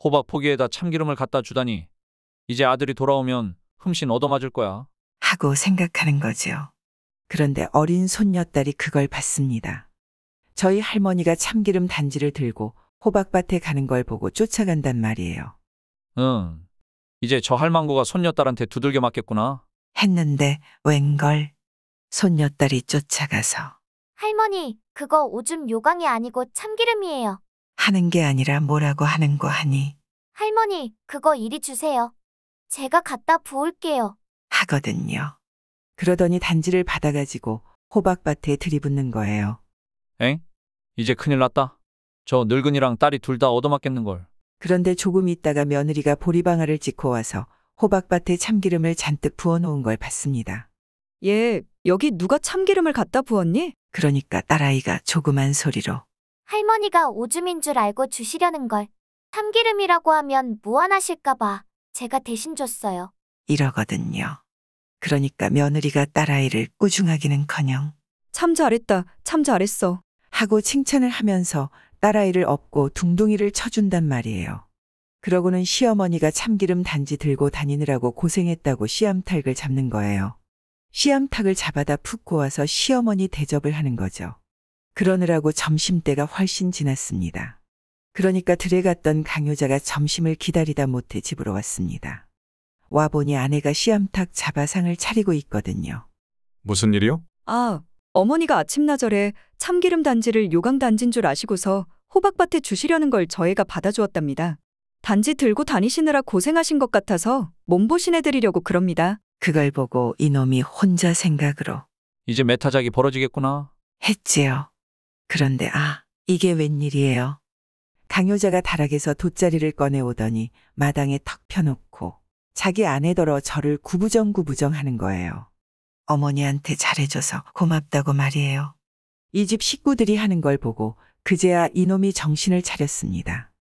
호박 포기에다 참기름을 갖다 주다니. 이제 아들이 돌아오면 흠씬 얻어맞을 거야. 하고 생각하는 거죠. 그런데 어린 손녀딸이 그걸 봤습니다. 저희 할머니가 참기름 단지를 들고 호박밭에 가는 걸 보고 쫓아간단 말이에요. 이제 저 할망구가 손녀딸한테 두들겨 맞겠구나. 했는데 웬걸 손녀딸이 쫓아가서 할머니, 그거 오줌 요강이 아니고 참기름이에요. 하는 게 아니라 뭐라고 하는 거 하니 할머니, 그거 이리 주세요. 제가 갖다 부을게요. 하거든요. 그러더니 단지를 받아가지고 호박밭에 들이붓는 거예요. 엥? 이제 큰일 났다. 저 늙은이랑 딸이 둘 다 얻어맞겠는걸. 그런데 조금 있다가 며느리가 보리방아를 찍고 와서 호박밭에 참기름을 잔뜩 부어놓은 걸 봤습니다. 얘, 여기 누가 참기름을 갖다 부었니? 그러니까 딸아이가 조그만 소리로 할머니가 오줌인 줄 알고 주시려는 걸. 참기름이라고 하면 무안하실까봐 제가 대신 줬어요. 이러거든요. 그러니까 며느리가 딸아이를 꾸중하기는커녕 참 잘했다, 참 잘했어 하고 칭찬을 하면서 딸아이를 업고 둥둥이를 쳐준단 말이에요. 그러고는 시어머니가 참기름 단지 들고 다니느라고 고생했다고 씨암탉을 잡는 거예요. 씨암탉을 잡아다 푹 고아서 시어머니 대접을 하는 거죠. 그러느라고 점심때가 훨씬 지났습니다. 그러니까 들에 갔던 강효자가 점심을 기다리다 못해 집으로 왔습니다. 와보니 아내가 씨암탉 잡아상을 차리고 있거든요. 무슨 일이요? 어머니가 아침나절에 참기름 단지를 요강 단지인 줄 아시고서 호박밭에 주시려는 걸 저희가 받아주었답니다. 단지 들고 다니시느라 고생하신 것 같아서 몸보신해드리려고 그럽니다. 그걸 보고 이놈이 혼자 생각으로 이제 메타작이 벌어지겠구나. 했지요. 그런데 이게 웬일이에요. 강효자가 다락에서 돗자리를 꺼내오더니 마당에 턱 펴놓고 자기 아내더러 저를 구부정 하는 거예요. 어머니한테 잘해줘서 고맙다고 말이에요. 이 집 식구들이 하는 걸 보고 그제야 이놈이 정신을 차렸습니다.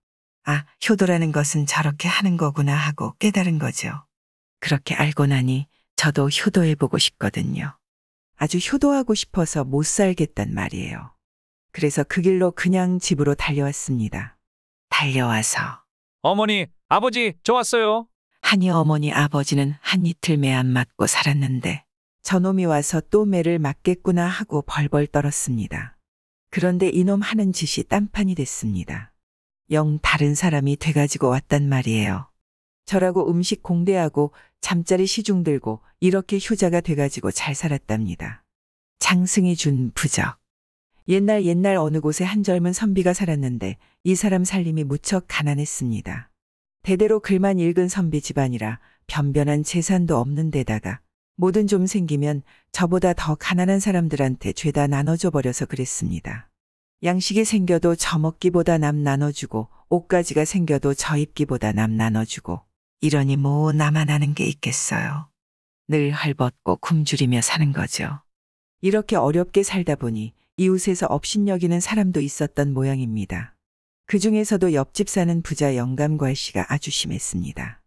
효도라는 것은 저렇게 하는 거구나 하고 깨달은 거죠. 그렇게 알고 나니 저도 효도해보고 싶거든요. 아주 효도하고 싶어서 못 살겠단 말이에요. 그래서 그 길로 그냥 집으로 달려왔습니다. 달려와서 어머니, 아버지, 저 왔어요. 하니 어머니 아버지는 한 이틀 매 안 맞고 살았는데 저놈이 와서 또 매를 맞겠구나 하고 벌벌 떨었습니다. 그런데 이놈 하는 짓이 딴판이 됐습니다. 영 다른 사람이 돼가지고 왔단 말이에요. 저라고 음식 공대하고 잠자리 시중 들고 이렇게 효자가 돼가지고 잘 살았답니다. 장승이 준 부적. 옛날 어느 곳에 한 젊은 선비가 살았는데 이 사람 살림이 무척 가난했습니다. 대대로 글만 읽은 선비 집안이라 변변한 재산도 없는 데다가 뭐든 좀 생기면 저보다 더 가난한 사람들한테 죄다 나눠줘 버려서 그랬습니다. 양식이 생겨도 저 먹기보다 남 나눠주고 옷가지가 생겨도 저 입기보다 남 나눠주고 이러니 뭐 나만 아는 게 있겠어요. 늘 헐벗고 굶주리며 사는 거죠. 이렇게 어렵게 살다 보니 이웃에서 업신여기는 사람도 있었던 모양입니다. 그 중에서도 옆집 사는 부자 영감괄씨가 아주 심했습니다.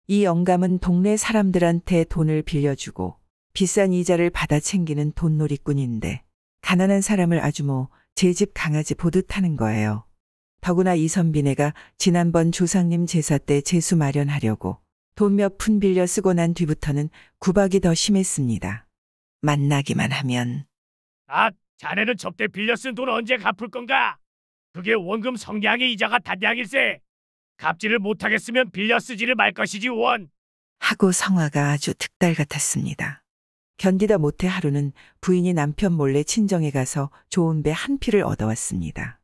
이 영감은 동네 사람들한테 돈을 빌려주고 비싼 이자를 받아 챙기는 돈놀이꾼인데 가난한 사람을 아주 제 집 강아지 보듯 하는 거예요. 더구나 이 선비네가 지난번 조상님 제사 때 제수 마련하려고 돈 몇 푼 빌려 쓰고 난 뒤부터는 구박이 더 심했습니다. 만나기만 하면 자네는 접대 빌려 쓴 돈 언제 갚을 건가? 그게 원금 성량의 이자가 단량일세. 갚지를 못하겠으면 빌려 쓰지를 말 것이지 원. 하고 성화가 아주 득달 같았습니다. 견디다 못해 하루는 부인이 남편 몰래 친정에 가서 좋은 배 한 필을 얻어왔습니다.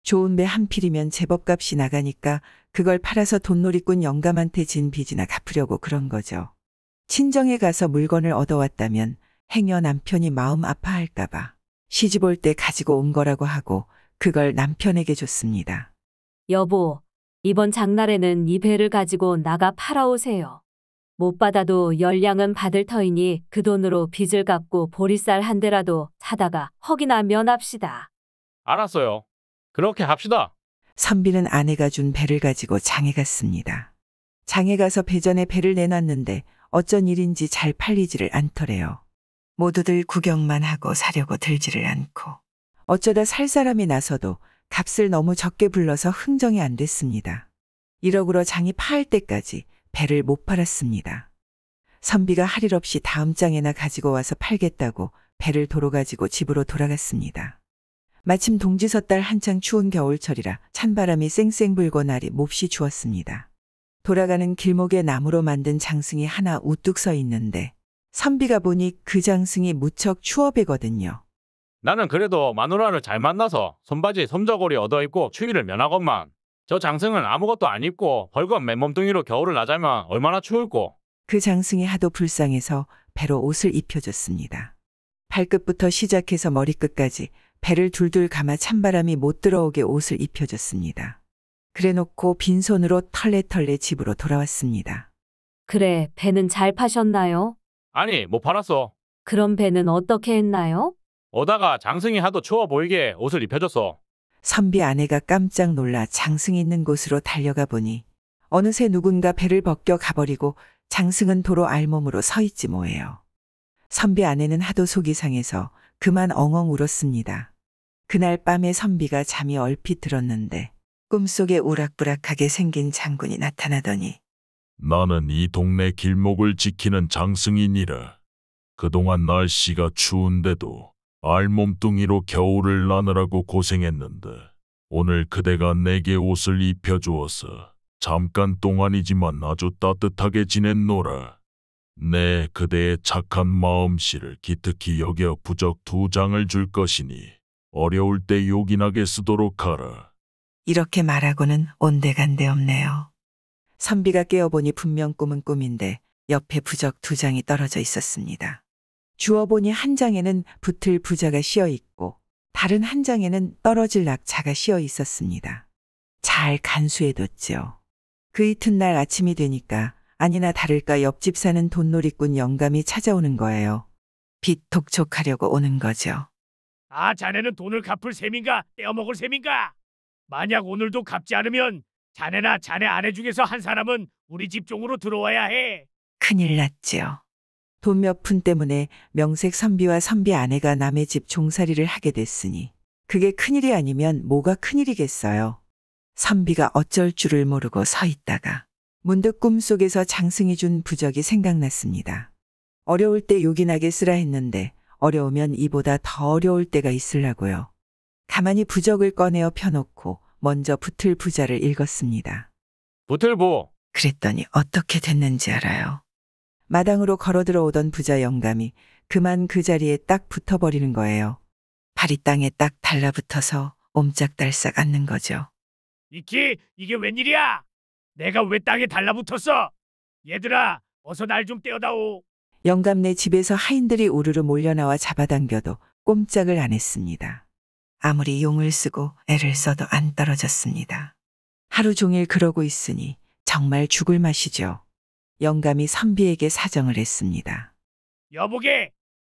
좋은 배 한 필이면 제법값이 나가니까 그걸 팔아서 돈놀이꾼 영감한테 진 빚이나 갚으려고 그런 거죠. 친정에 가서 물건을 얻어왔다면 행여 남편이 마음 아파할까 봐 시집 올 때 가지고 온 거라고 하고 그걸 남편에게 줬습니다. 여보, 이번 장날에는 이 배를 가지고 나가 팔아오세요. 못 받아도 열량은 받을 터이니 그 돈으로 빚을 갚고 보리쌀 한 대라도 사다가 헉이나 면합시다. 알았어요. 그렇게 합시다. 선비는 아내가 준 배를 가지고 장에 갔습니다. 장에 가서 배전에 배를 내놨는데 어쩐 일인지 잘 팔리지를 않더래요. 모두들 구경만 하고 사려고 들지를 않고 어쩌다 살 사람이 나서도 값을 너무 적게 불러서 흥정이 안 됐습니다. 이러고러 장이 파할 때까지 배를 못 팔았습니다. 선비가 할 일 없이 다음 장에나 가지고 와서 팔겠다고 배를 도로 가지고 집으로 돌아갔습니다. 마침 동지섣달 한창 추운 겨울철이라 찬바람이 쌩쌩 불고 날이 몹시 추웠습니다. 돌아가는 길목에 나무로 만든 장승이 하나 우뚝 서 있는데 선비가 보니 그 장승이 무척 추워 배거든요. 나는 그래도 마누라를 잘 만나서 손바지 섬저고리 얻어입고 추위를 면하건만 저 장승은 아무것도 안 입고 벌건 맨몸뚱이로 겨울을 나자면 얼마나 추울꼬. 그 장승이 하도 불쌍해서 배로 옷을 입혀줬습니다. 발끝부터 시작해서 머리끝까지 배를 둘둘 감아 찬바람이 못 들어오게 옷을 입혀줬습니다. 그래놓고 빈손으로 털레털레 집으로 돌아왔습니다. 그래, 배는 잘 파셨나요? 아니, 못 팔았어. 그럼 배는 어떻게 했나요? 오다가 장승이 하도 추워 보이게 옷을 입혀줬어. 선비 아내가 깜짝 놀라 장승이 있는 곳으로 달려가 보니 어느새 누군가 배를 벗겨 가버리고 장승은 도로 알몸으로 서 있지 뭐예요. 선비 아내는 하도 속이 상해서 그만 엉엉 울었습니다. 그날 밤에 선비가 잠이 얼핏 들었는데 꿈속에 우락부락하게 생긴 장군이 나타나더니 나는 이 동네 길목을 지키는 장승이니라. 그동안 날씨가 추운데도 알몸뚱이로 겨울을 나느라고 고생했는데 오늘 그대가 내게 옷을 입혀주어서 잠깐 동안이지만 아주 따뜻하게 지냈노라. 내 그대의 착한 마음씨를 기특히 여겨 부적 2장을 줄 것이니 어려울 때 요긴하게 쓰도록 하라. 이렇게 말하고는 온데간데 없네요. 선비가 깨어보니 분명 꿈은 꿈인데 옆에 부적 2장이 떨어져 있었습니다. 주워보니 한 장에는 붙을 부자가 씌어 있고 다른 한 장에는 떨어질 낙차가 씌어 있었습니다. 잘 간수해뒀죠. 그 이튿날 아침이 되니까 아니나 다를까 옆집 사는 돈놀이꾼 영감이 찾아오는 거예요. 빚 독촉하려고 오는 거죠. 자네는 돈을 갚을 셈인가 떼어먹을 셈인가? 만약 오늘도 갚지 않으면 자네나 자네 아내 중에서 한 사람은 우리 집 종으로 들어와야 해. 큰일 났지요. 돈 몇 푼 때문에 명색 선비와 선비 아내가 남의 집 종살이를 하게 됐으니 그게 큰일이 아니면 뭐가 큰일이겠어요. 선비가 어쩔 줄을 모르고 서 있다가 문득 꿈속에서 장승이 준 부적이 생각났습니다. 어려울 때 요긴하게 쓰라 했는데 어려우면 이보다 더 어려울 때가 있으려고요. 가만히 부적을 꺼내어 펴놓고 먼저 붙을 부자를 읽었습니다. 붙을부, 그랬더니 어떻게 됐는지 알아요. 마당으로 걸어 들어오던 부자 영감이 그만 그 자리에 딱 붙어버리는 거예요. 발이 땅에 딱 달라붙어서 옴짝달싹 앉는 거죠. 이게 웬일이야? 내가 왜 땅에 달라붙었어? 얘들아, 어서 날 좀 떼어다오. 영감네 집에서 하인들이 우르르 몰려나와 잡아당겨도 꼼짝을 안 했습니다. 아무리 용을 쓰고 애를 써도 안 떨어졌습니다. 하루 종일 그러고 있으니 정말 죽을 맛이죠. 영감이 선비에게 사정을 했습니다. 여보게,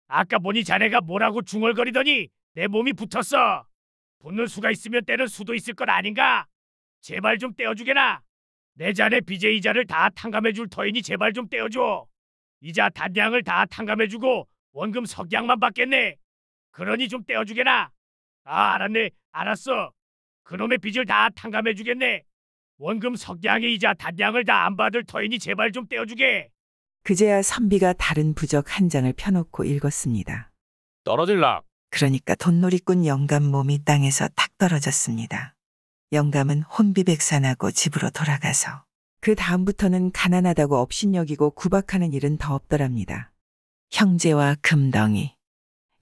아까 보니 자네가 뭐라고 중얼거리더니 내 몸이 붙었어. 붙는 수가 있으면 떼는 수도 있을 것 아닌가? 제발 좀 떼어주게나. 내 자네 빚의 이자를 다 탕감해줄 터이니 제발 좀 떼어줘. 이자 단량을 다 탕감해주고 원금 석양만 받겠네. 그러니 좀 떼어주게나. 아, 알았네. 알았어. 그놈의 빚을 다 탕감해주겠네. 원금 석양의 이자 단량을 다 안 받을 터이니 제발 좀 떼어주게. 그제야 선비가 다른 부적 한 장을 펴놓고 읽었습니다. 떨어질락. 그러니까 돈놀이꾼 영감 몸이 땅에서 탁 떨어졌습니다. 영감은 혼비백산하고 집으로 돌아가서 그 다음부터는 가난하다고 업신여기고 구박하는 일은 더 없더랍니다. 형제와 금덩이.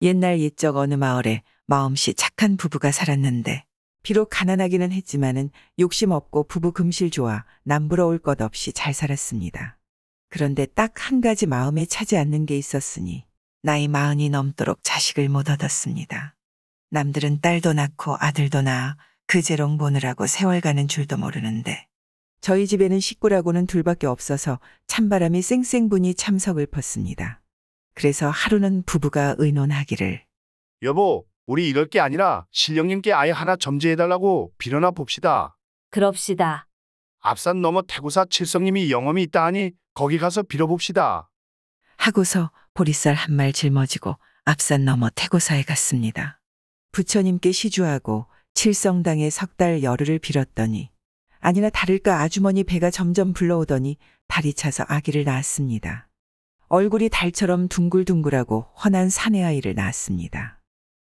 옛날 옛적 어느 마을에 마음씨 착한 부부가 살았는데 비록 가난하기는 했지만은 욕심 없고 부부 금실 좋아 남부러울 것 없이 잘 살았습니다. 그런데 딱 한 가지 마음에 차지 않는 게 있었으니 나이 40이 넘도록 자식을 못 얻었습니다. 남들은 딸도 낳고 아들도 낳아 그제롱 보느라고 세월 가는 줄도 모르는데 저희 집에는 식구라고는 둘밖에 없어서 찬바람이 쌩쌩 부니 참 서글펐습니다. 그래서 하루는 부부가 의논하기를 여보, 우리 이럴 게 아니라 신령님께 아예 하나 점지해달라고 빌어나 봅시다. 그럽시다. 앞산 너머 태구사 칠성님이 영험이 있다 하니 거기 가서 빌어봅시다. 하고서 보리쌀 한 말 짊어지고 앞산 넘어 태고사에 갔습니다. 부처님께 시주하고 칠성당에 석 달 열흘을 빌었더니 아니나 다를까 아주머니 배가 점점 불러오더니 달이 차서 아기를 낳았습니다. 얼굴이 달처럼 둥글둥글하고 훤한 사내아이를 낳았습니다.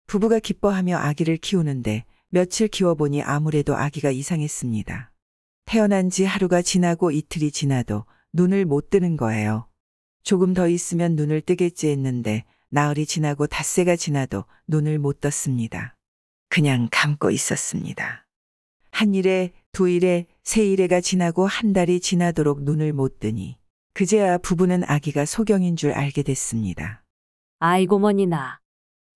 부부가 기뻐하며 아기를 키우는데 며칠 키워보니 아무래도 아기가 이상했습니다. 태어난 지 하루가 지나고 이틀이 지나도 눈을 못 뜨는 거예요. 조금 더 있으면 눈을 뜨겠지 했는데 나흘이 지나고 닷새가 지나도 눈을 못 떴습니다. 그냥 감고 있었습니다. 한 일에, 두 일에, 세 일에가 지나고 한 달이 지나도록 눈을 못 뜨니 그제야 부부는 아기가 소경인 줄 알게 됐습니다. 아이고 머니나.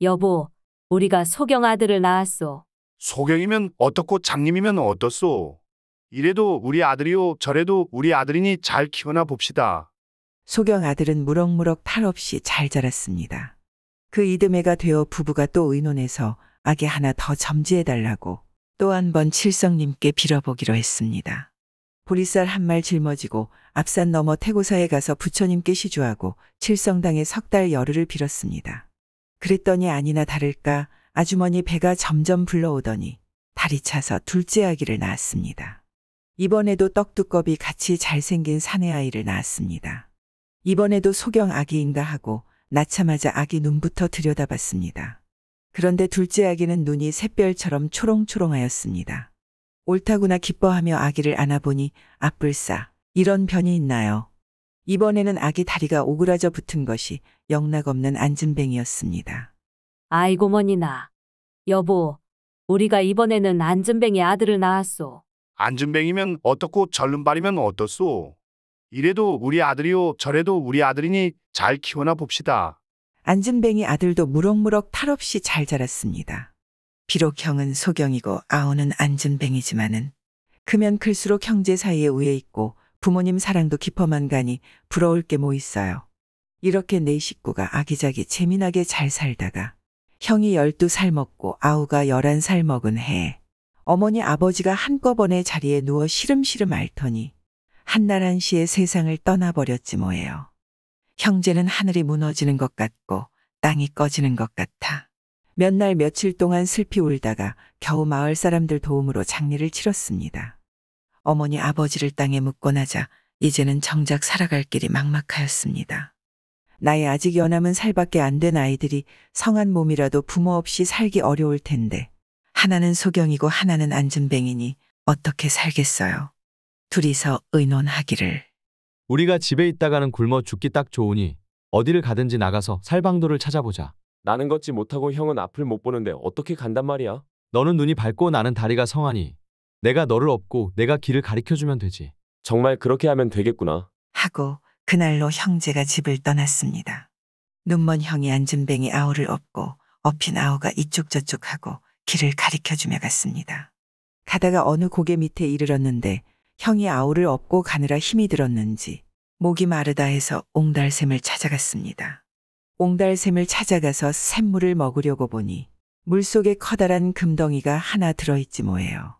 여보, 우리가 소경 아들을 낳았소. 소경이면 어떻고 장님이면 어떻소? 이래도 우리 아들이요 저래도 우리 아들이니 잘 키워나 봅시다. 소경 아들은 무럭무럭 탈 없이 잘 자랐습니다. 그 이듬해가 되어 부부가 또 의논해서 아기 하나 더 점지해달라고 또 한 번 칠성님께 빌어보기로 했습니다. 보리쌀 한 말 짊어지고 앞산 넘어 태고사에 가서 부처님께 시주하고 칠성당에 석 달 열흘을 빌었습니다. 그랬더니 아니나 다를까 아주머니 배가 점점 불러오더니 달이 차서 둘째 아기를 낳았습니다. 이번에도 떡두꺼비 같이 잘생긴 사내아이를 낳았습니다. 이번에도 소경 아기인가 하고 낳자마자 아기 눈부터 들여다봤습니다. 그런데 둘째 아기는 눈이 샛별처럼 초롱초롱하였습니다. 옳다구나 기뻐하며 아기를 안아보니 아뿔싸 이런 변이 있나요? 이번에는 아기 다리가 오그라져 붙은 것이 영락없는 안진뱅이였습니다. 아이고 머니나. 여보, 우리가 이번에는 안진뱅이 아들을 낳았소. 안진뱅이면 어떻고 절름발이면 어떻소? 이래도 우리 아들이요 저래도 우리 아들이니 잘 키워나 봅시다. 안진뱅이 아들도 무럭무럭 탈 없이 잘 자랐습니다. 비록 형은 소경이고 아우는 안진뱅이지만은 크면 클수록 형제 사이에 우애 있고 부모님 사랑도 깊어만 가니 부러울 게 뭐 있어요. 이렇게 네 식구가 아기자기 재미나게 잘 살다가 형이 12살 먹고 아우가 11살 먹은 해에 어머니 아버지가 한꺼번에 자리에 누워 시름시름 앓더니 한날 한시에 세상을 떠나버렸지 뭐예요. 형제는 하늘이 무너지는 것 같고 땅이 꺼지는 것 같아 몇 날 며칠 동안 슬피 울다가 겨우 마을 사람들 도움으로 장례를 치렀습니다. 어머니 아버지를 땅에 묻고 나자 이제는 정작 살아갈 길이 막막하였습니다. 나이 아직 연함은 살밖에 안 된 아이들이 성한 몸이라도 부모 없이 살기 어려울 텐데 하나는 소경이고 하나는 안진뱅이니 어떻게 살겠어요. 둘이서 의논하기를. 우리가 집에 있다가는 굶어 죽기 딱 좋으니 어디를 가든지 나가서 살방도를 찾아보자. 나는 걷지 못하고 형은 앞을 못 보는데 어떻게 간단 말이야? 너는 눈이 밝고 나는 다리가 성하니 내가 너를 업고 내가 길을 가리켜주면 되지. 정말 그렇게 하면 되겠구나. 하고 그날로 형제가 집을 떠났습니다. 눈먼 형이 앉은 뱅이 아우를 업고 업힌 아우가 이쪽 저쪽 하고 길을 가리켜주며 갔습니다. 가다가 어느 고개 밑에 이르렀는데 형이 아우를 업고 가느라 힘이 들었는지 목이 마르다 해서 옹달샘을 찾아갔습니다. 옹달샘을 찾아가서 샘물을 먹으려고 보니 물속에 커다란 금덩이가 하나 들어있지 뭐예요.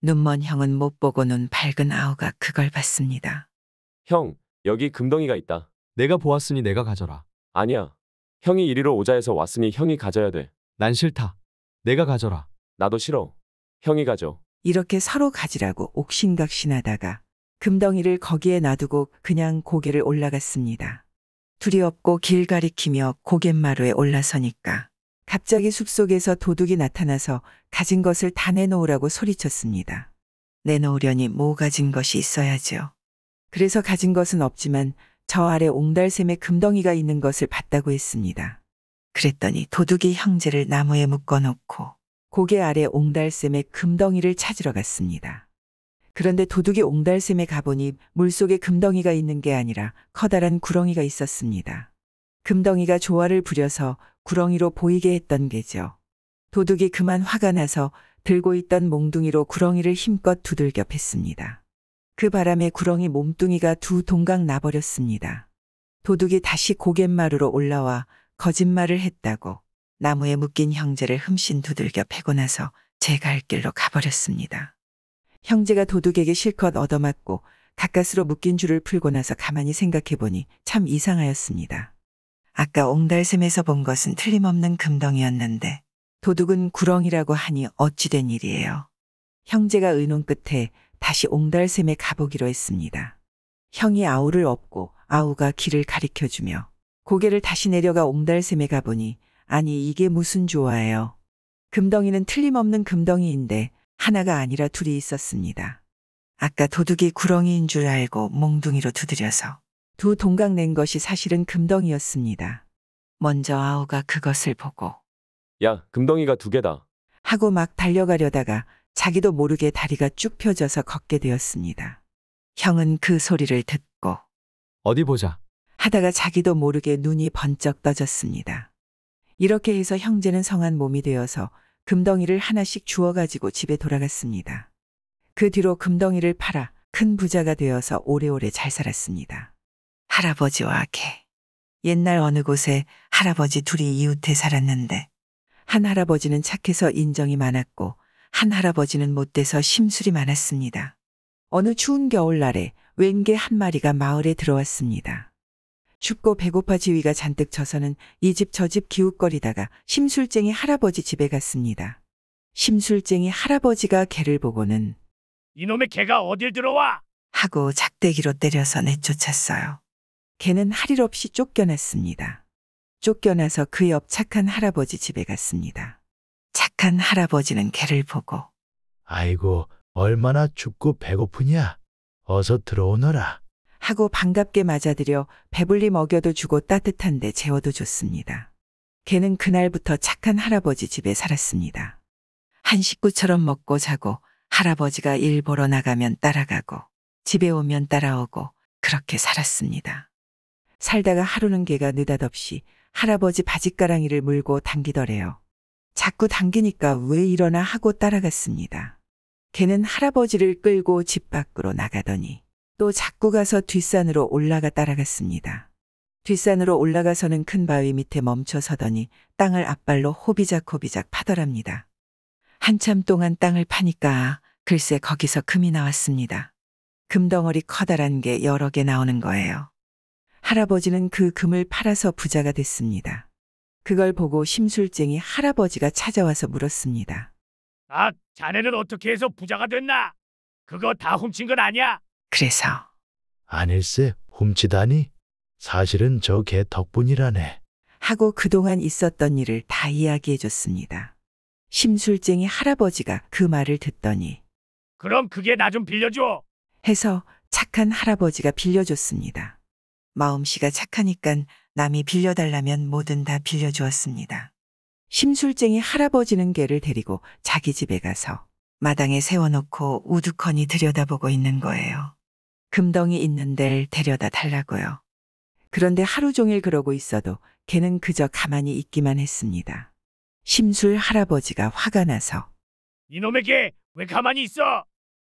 눈먼 형은 못 보고 눈 밝은 아우가 그걸 봤습니다. 형, 여기 금덩이가 있다. 내가 보았으니 내가 가져라. 아니야. 형이 이리로 오자 해서 왔으니 형이 가져야 돼. 난 싫다. 내가 가져라. 나도 싫어. 형이 가져. 이렇게 서로 가지라고 옥신각신하다가 금덩이를 거기에 놔두고 그냥 고개를 올라갔습니다. 둘이 업고 길 가리키며 고갯마루에 올라서니까 갑자기 숲속에서 도둑이 나타나서 가진 것을 다 내놓으라고 소리쳤습니다. 내놓으려니 뭐 가진 것이 있어야죠. 그래서 가진 것은 없지만 저 아래 옹달샘에 금덩이가 있는 것을 봤다고 했습니다. 그랬더니 도둑이 형제를 나무에 묶어놓고 고개 아래 옹달샘에 금덩이를 찾으러 갔습니다. 그런데 도둑이 옹달샘에 가보니 물속에 금덩이가 있는 게 아니라 커다란 구렁이가 있었습니다. 금덩이가 조화를 부려서 구렁이로 보이게 했던 게죠. 도둑이 그만 화가 나서 들고 있던 몽둥이로 구렁이를 힘껏 두들겨 팼습니다. 그 바람에 구렁이 몸뚱이가 두 동강 나버렸습니다. 도둑이 다시 고갯마루로 올라와 거짓말을 했다고 나무에 묶인 형제를 흠씬 두들겨 패고 나서 제 갈 길로 가버렸습니다. 형제가 도둑에게 실컷 얻어맞고 가까스로 묶인 줄을 풀고 나서 가만히 생각해보니 참 이상하였습니다. 아까 옹달샘에서 본 것은 틀림없는 금덩이였는데 도둑은 구렁이라고 하니 어찌 된 일이에요. 형제가 의논 끝에 다시 옹달샘에 가보기로 했습니다. 형이 아우를 업고 아우가 길을 가리켜주며 고개를 다시 내려가 옹달샘에 가보니 아니 이게 무슨 조화예요. 금덩이는 틀림없는 금덩이인데 하나가 아니라 둘이 있었습니다. 아까 도둑이 구렁이인 줄 알고 몽둥이로 두드려서 두 동강 낸 것이 사실은 금덩이였습니다. 먼저 아우가 그것을 보고 야, 금덩이가 두 개다. 하고 막 달려가려다가 자기도 모르게 다리가 쭉 펴져서 걷게 되었습니다. 형은 그 소리를 듣고 어디 보자. 하다가 자기도 모르게 눈이 번쩍 떠졌습니다. 이렇게 해서 형제는 성한 몸이 되어서 금덩이를 하나씩 주워가지고 집에 돌아갔습니다. 그 뒤로 금덩이를 팔아 큰 부자가 되어서 오래오래 잘 살았습니다. 할아버지와 개. 옛날 어느 곳에 할아버지 둘이 이웃해 살았는데 한 할아버지는 착해서 인정이 많았고 한 할아버지는 못돼서 심술이 많았습니다. 어느 추운 겨울날에 웬 개 한 마리가 마을에 들어왔습니다. 춥고 배고파 지위가 잔뜩 져서는 이 집 저 집 기웃거리다가 심술쟁이 할아버지 집에 갔습니다. 심술쟁이 할아버지가 개를 보고는 이놈의 개가 어딜 들어와? 하고 작대기로 때려서 내쫓았어요. 개는 할 일 없이 쫓겨났습니다. 쫓겨나서 그 옆 착한 할아버지 집에 갔습니다. 착한 할아버지는 개를 보고 아이고, 얼마나 춥고 배고프냐? 어서 들어오너라. 하고 반갑게 맞아들여 배불리 먹여도 주고 따뜻한데 재워도 줬습니다. 개는 그날부터 착한 할아버지 집에 살았습니다. 한 식구처럼 먹고 자고 할아버지가 일 보러 나가면 따라가고 집에 오면 따라오고 그렇게 살았습니다. 살다가 하루는 개가 느닷없이 할아버지 바짓가랑이를 물고 당기더래요. 자꾸 당기니까 왜 이러나 하고 따라갔습니다. 개는 할아버지를 끌고 집 밖으로 나가더니 또 자꾸 가서 뒷산으로 올라가 따라갔습니다. 뒷산으로 올라가서는 큰 바위 밑에 멈춰 서더니 땅을 앞발로 호비작호비작 파더랍니다. 한참 동안 땅을 파니까 글쎄 거기서 금이 나왔습니다. 금덩어리 커다란 게 여러 개 나오는 거예요. 할아버지는 그 금을 팔아서 부자가 됐습니다. 그걸 보고 심술쟁이 할아버지가 찾아와서 물었습니다. 아, 자네는 어떻게 해서 부자가 됐나? 그거 다 훔친 건 아니야? 그래서 아닐세, 훔치다니? 사실은 저 개 덕분이라네. 하고 그동안 있었던 일을 다 이야기해 줬습니다. 심술쟁이 할아버지가 그 말을 듣더니 그럼 그게 나 좀 빌려줘. 해서 착한 할아버지가 빌려줬습니다. 마음씨가 착하니깐 남이 빌려달라면 뭐든 다 빌려주었습니다. 심술쟁이 할아버지는 개를 데리고 자기 집에 가서 마당에 세워놓고 우두커니 들여다보고 있는 거예요. 금덩이 있는 데를 데려다 달라고요. 그런데 하루 종일 그러고 있어도 개는 그저 가만히 있기만 했습니다. 심술 할아버지가 화가 나서 이놈의 개 왜 가만히 있어?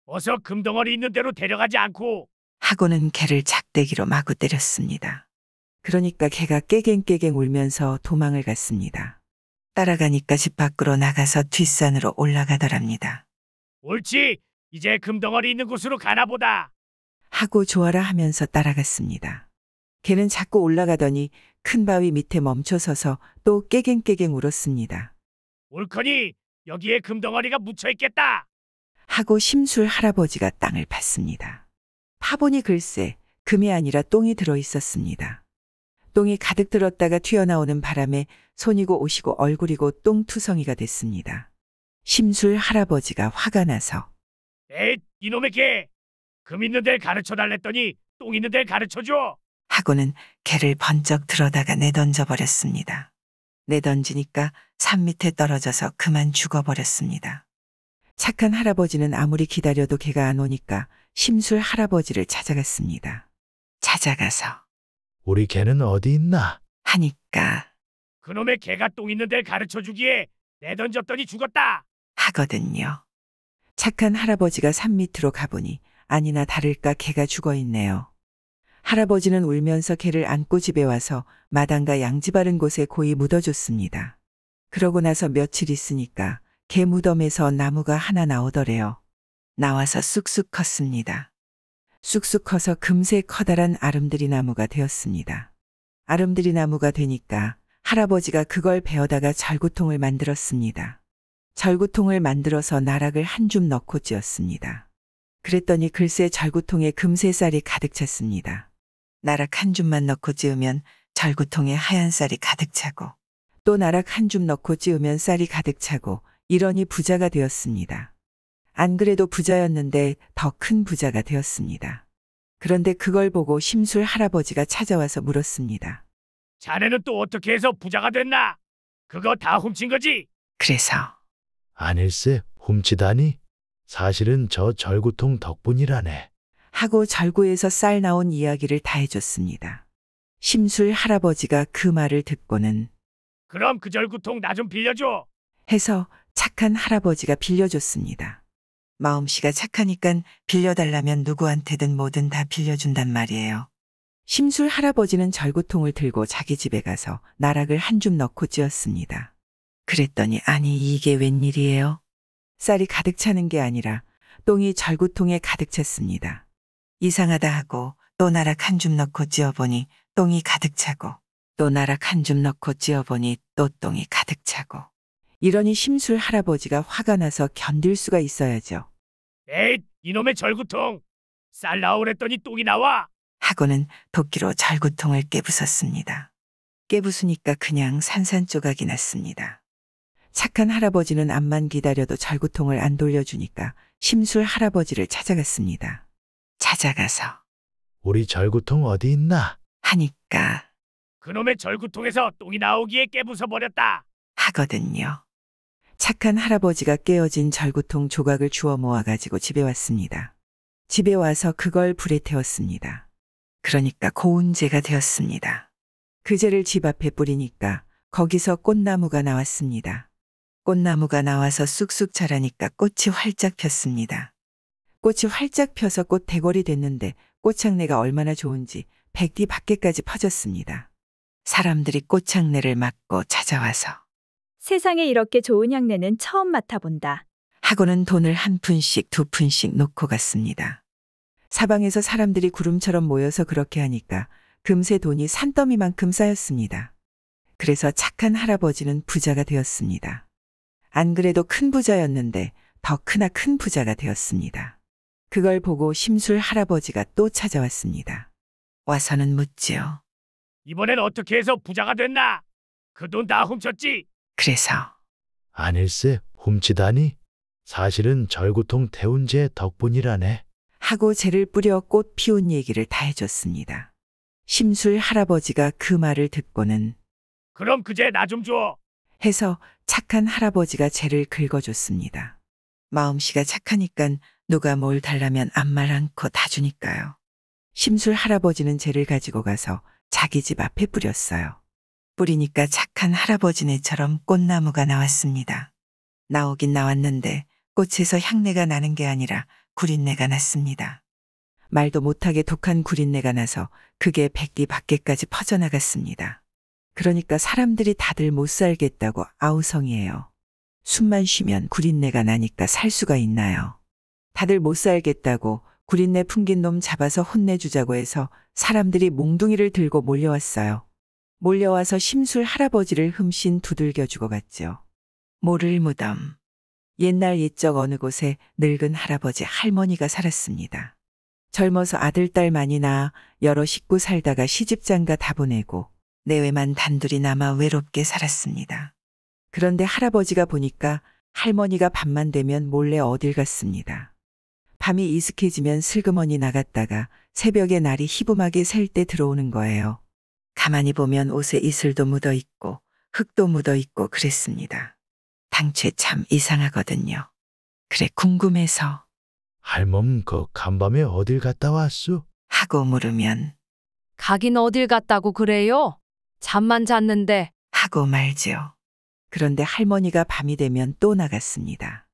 어서 금덩어리 있는 대로 데려가지 않고. 하고는 개를 작대기로 마구 때렸습니다. 그러니까 개가 깨갱깨갱 울면서 도망을 갔습니다. 따라가니까 집 밖으로 나가서 뒷산으로 올라가더랍니다. 옳지. 이제 금덩어리 있는 곳으로 가나 보다. 하고 좋아라 하면서 따라갔습니다. 개는 자꾸 올라가더니 큰 바위 밑에 멈춰서서 또 깨갱깨갱 울었습니다. 옳거니 여기에 금덩어리가 묻혀 있겠다. 하고 심술 할아버지가 땅을 팠습니다. 파보니 글쎄 금이 아니라 똥이 들어 있었습니다. 똥이 가득 들었다가 튀어나오는 바람에 손이고 옷이고 얼굴이고 똥투성이가 됐습니다. 심술 할아버지가 화가 나서 에잇 이놈의 개. 금 있는 데를 가르쳐 달랬더니 똥 있는 데를 가르쳐줘. 하고는 개를 번쩍 들어다가 내던져 버렸습니다. 내던지니까 산 밑에 떨어져서 그만 죽어버렸습니다. 착한 할아버지는 아무리 기다려도 개가 안 오니까 심술 할아버지를 찾아갔습니다. 찾아가서 우리 개는 어디 있나? 하니까 그놈의 개가 똥 있는 데를 가르쳐 주기에 내던졌더니 죽었다. 하거든요. 착한 할아버지가 산 밑으로 가보니 아니나 다를까 개가 죽어 있네요. 할아버지는 울면서 개를 안고 집에 와서 마당과 양지 바른 곳에 고이 묻어줬습니다. 그러고 나서 며칠 있으니까 개 무덤에서 나무가 하나 나오더래요. 나와서 쑥쑥 컸습니다. 쑥쑥 커서 금세 커다란 아름드리 나무가 되었습니다. 아름드리 나무가 되니까 할아버지가 그걸 베어다가 절구통을 만들었습니다. 절구통을 만들어서 나락을 한 줌 넣고 찧었습니다. 그랬더니 글쎄 절구통에 금세 쌀이 가득 찼습니다. 나락 한 줌만 넣고 찧으면 절구통에 하얀 쌀이 가득 차고 또 나락 한 줌 넣고 찧으면 쌀이 가득 차고 이러니 부자가 되었습니다. 안 그래도 부자였는데 더 큰 부자가 되었습니다. 그런데 그걸 보고 심술 할아버지가 찾아와서 물었습니다. 자네는 또 어떻게 해서 부자가 됐나? 그거 다 훔친 거지? 그래서 아닐세, 훔치다니? 사실은 저 절구통 덕분이라네. 하고 절구에서 쌀 나온 이야기를 다 해줬습니다. 심술 할아버지가 그 말을 듣고는 그럼 그 절구통 나 좀 빌려줘. 해서 착한 할아버지가 빌려줬습니다. 마음씨가 착하니깐 빌려달라면 누구한테든 뭐든 다 빌려준단 말이에요. 심술 할아버지는 절구통을 들고 자기 집에 가서 나락을 한 줌 넣고 찧었습니다. 그랬더니 아니 이게 웬일이에요? 쌀이 가득 차는 게 아니라 똥이 절구통에 가득 찼습니다. 이상하다 하고 또 나락 한 줌 넣고 찧어보니 똥이 가득 차고 또 나락 한 줌 넣고 찧어보니 또 똥이 가득 차고 이러니 심술 할아버지가 화가 나서 견딜 수가 있어야죠. 에잇 이놈의 절구통. 쌀 나오랬더니 똥이 나와. 하고는 도끼로 절구통을 깨부쉈습니다. 깨부수니까 그냥 산산조각이 났습니다. 착한 할아버지는 암만 기다려도 절구통을 안 돌려주니까 심술 할아버지를 찾아갔습니다. 찾아가서 우리 절구통 어디 있나? 하니까 그놈의 절구통에서 똥이 나오기에 깨부숴 버렸다. 하거든요. 착한 할아버지가 깨어진 절구통 조각을 주워 모아가지고 집에 왔습니다. 집에 와서 그걸 불에 태웠습니다. 그러니까 고운재가 되었습니다. 그 재를 집 앞에 뿌리니까 거기서 꽃나무가 나왔습니다. 꽃나무가 나와서 쑥쑥 자라니까 꽃이 활짝 폈습니다. 꽃이 활짝 펴서 꽃 대궐이 됐는데 꽃향내가 얼마나 좋은지 백리 밖에까지 퍼졌습니다. 사람들이 꽃향내를 맡고 찾아와서 세상에 이렇게 좋은 향내는 처음 맡아본다. 하고는 돈을 한 푼씩 두 푼씩 놓고 갔습니다. 사방에서 사람들이 구름처럼 모여서 그렇게 하니까 금세 돈이 산더미만큼 쌓였습니다. 그래서 착한 할아버지는 부자가 되었습니다. 안 그래도 큰 부자였는데 더 크나큰 부자가 되었습니다. 그걸 보고 심술 할아버지가 또 찾아왔습니다. 와서는 묻지요. 이번엔 어떻게 해서 부자가 됐나? 그 돈 다 훔쳤지? 그래서 아닐세, 훔치다니? 사실은 절구통 태운 재 덕분이라네. 하고 재를 뿌려 꽃 피운 얘기를 다 해줬습니다. 심술 할아버지가 그 말을 듣고는 그럼 그제 나 좀 줘. 해서 착한 할아버지가 재를 긁어줬습니다. 마음씨가 착하니깐 누가 뭘 달라면 아무 말 않고 다 주니까요. 심술 할아버지는 재를 가지고 가서 자기 집 앞에 뿌렸어요. 뿌리니까 착한 할아버지네처럼 꽃나무가 나왔습니다. 나오긴 나왔는데 꽃에서 향내가 나는 게 아니라 구린내가 났습니다. 말도 못하게 독한 구린내가 나서 그게 백리 밖에까지 퍼져나갔습니다. 그러니까 사람들이 다들 못 살겠다고 아우성이에요. 숨만 쉬면 구린내가 나니까 살 수가 있나요? 다들 못 살겠다고 구린내 풍긴 놈 잡아서 혼내주자고 해서 사람들이 몽둥이를 들고 몰려왔어요. 몰려와서 심술 할아버지를 흠씬 두들겨주고 갔죠. 모를 무덤. 옛날 옛적 어느 곳에 늙은 할아버지 할머니가 살았습니다. 젊어서 아들 딸 많이 낳아 여러 식구 살다가 시집장가 다 보내고 내외만 단둘이 남아 외롭게 살았습니다. 그런데 할아버지가 보니까 할머니가 밤만 되면 몰래 어딜 갔습니다. 밤이 이슥해지면 슬그머니 나갔다가 새벽에 날이 희붐하게 셀 때 들어오는 거예요. 가만히 보면 옷에 이슬도 묻어 있고 흙도 묻어 있고 그랬습니다. 당최 참 이상하거든요. 그래 궁금해서 할멈 그 간밤에 어딜 갔다 왔소? 하고 물으면 가긴 어딜 갔다고 그래요? 잠만 잤는데. 하고 말지요. 그런데 할머니가 밤이 되면 또 나갔습니다.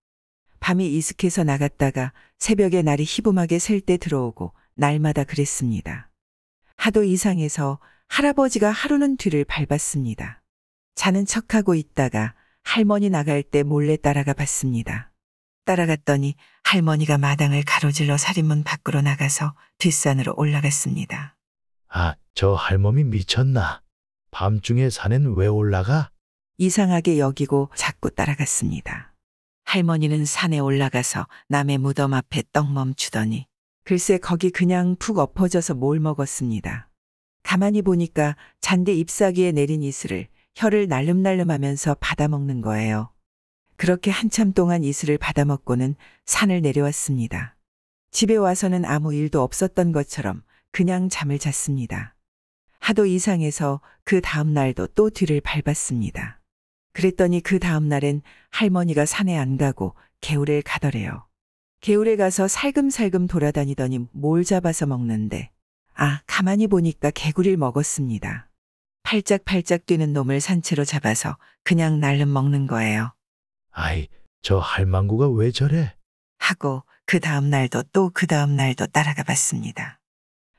밤이 이슥해서 나갔다가 새벽에 날이 희붐하게 셀 때 들어오고 날마다 그랬습니다. 하도 이상해서 할아버지가 하루는 뒤를 밟았습니다. 자는 척하고 있다가 할머니 나갈 때 몰래 따라가 봤습니다. 따라갔더니 할머니가 마당을 가로질러 살인문 밖으로 나가서 뒷산으로 올라갔습니다. 아, 저 할멈이 미쳤나? 밤중에 산엔 왜 올라가? 이상하게 여기고 자꾸 따라갔습니다. 할머니는 산에 올라가서 남의 무덤 앞에 떡 멈추더니 글쎄 거기 그냥 푹 엎어져서 뭘 먹었습니다. 가만히 보니까 잔디 잎사귀에 내린 이슬을 혀를 날름날름하면서 받아먹는 거예요. 그렇게 한참 동안 이슬을 받아먹고는 산을 내려왔습니다. 집에 와서는 아무 일도 없었던 것처럼 그냥 잠을 잤습니다. 하도 이상해서 그 다음 날도 또 뒤를 밟았습니다. 그랬더니 그 다음 날엔 할머니가 산에 안 가고 개울에 가더래요. 개울에 가서 살금살금 돌아다니더니 뭘 잡아서 먹는데 가만히 보니까 개구리를 먹었습니다. 팔짝팔짝 뛰는 놈을 산채로 잡아서 그냥 날름 먹는 거예요. 아이, 저 할망구가 왜 저래? 하고 그 다음 날도 또 그 다음 날도 따라가 봤습니다.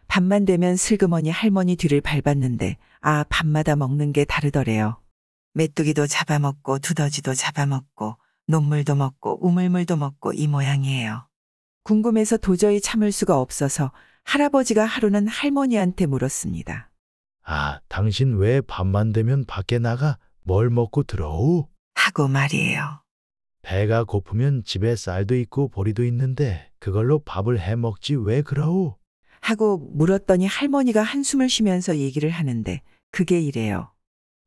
밤만 되면 슬그머니 할머니 뒤를 밟았는데 밤마다 먹는 게 다르더래요. 메뚜기도 잡아먹고 두더지도 잡아먹고 논물도 먹고 우물물도 먹고 이 모양이에요. 궁금해서 도저히 참을 수가 없어서 할아버지가 하루는 할머니한테 물었습니다. 당신 왜 밤만 되면 밖에 나가 뭘 먹고 들어오? 하고 말이에요. 배가 고프면 집에 쌀도 있고 보리도 있는데 그걸로 밥을 해 먹지 왜 그러오? 하고 물었더니 할머니가 한숨을 쉬면서 얘기를 하는데 그게 이래요.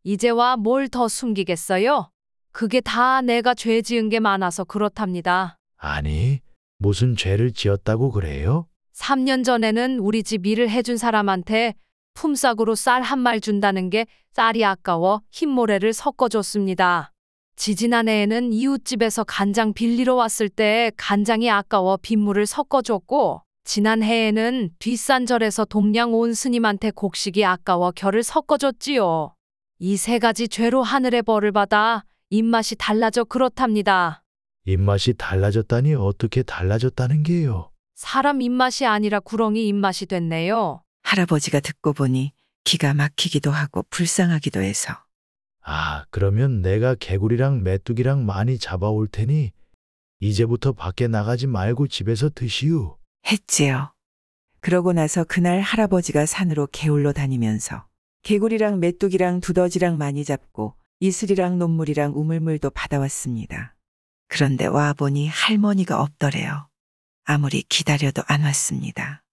이제와 뭘 더 숨기겠어요? 그게 다 내가 죄 지은 게 많아서 그렇답니다. 아니, 무슨 죄를 지었다고 그래요? 3년 전에는 우리 집 일을 해준 사람한테 품삯으로 쌀 한 말 준다는 게 쌀이 아까워 흰모래를 섞어줬습니다. 지지난해에는 이웃집에서 간장 빌리러 왔을 때 간장이 아까워 빗물을 섞어줬고 지난해에는 뒷산절에서 동양 온 스님한테 곡식이 아까워 결을 섞어줬지요. 이 3가지 죄로 하늘의 벌을 받아 입맛이 달라져 그렇답니다. 입맛이 달라졌다니 어떻게 달라졌다는 게요? 사람 입맛이 아니라 구렁이 입맛이 됐네요. 할아버지가 듣고 보니 기가 막히기도 하고 불쌍하기도 해서 그러면 내가 개구리랑 메뚜기랑 많이 잡아올 테니 이제부터 밖에 나가지 말고 집에서 드시오. 했지요. 그러고 나서 그날 할아버지가 산으로 개울로 다니면서 개구리랑 메뚜기랑 두더지랑 많이 잡고 이슬이랑 논물이랑 우물물도 받아왔습니다. 그런데 와보니 할머니가 없더래요. 아무리 기다려도 안 왔습니다.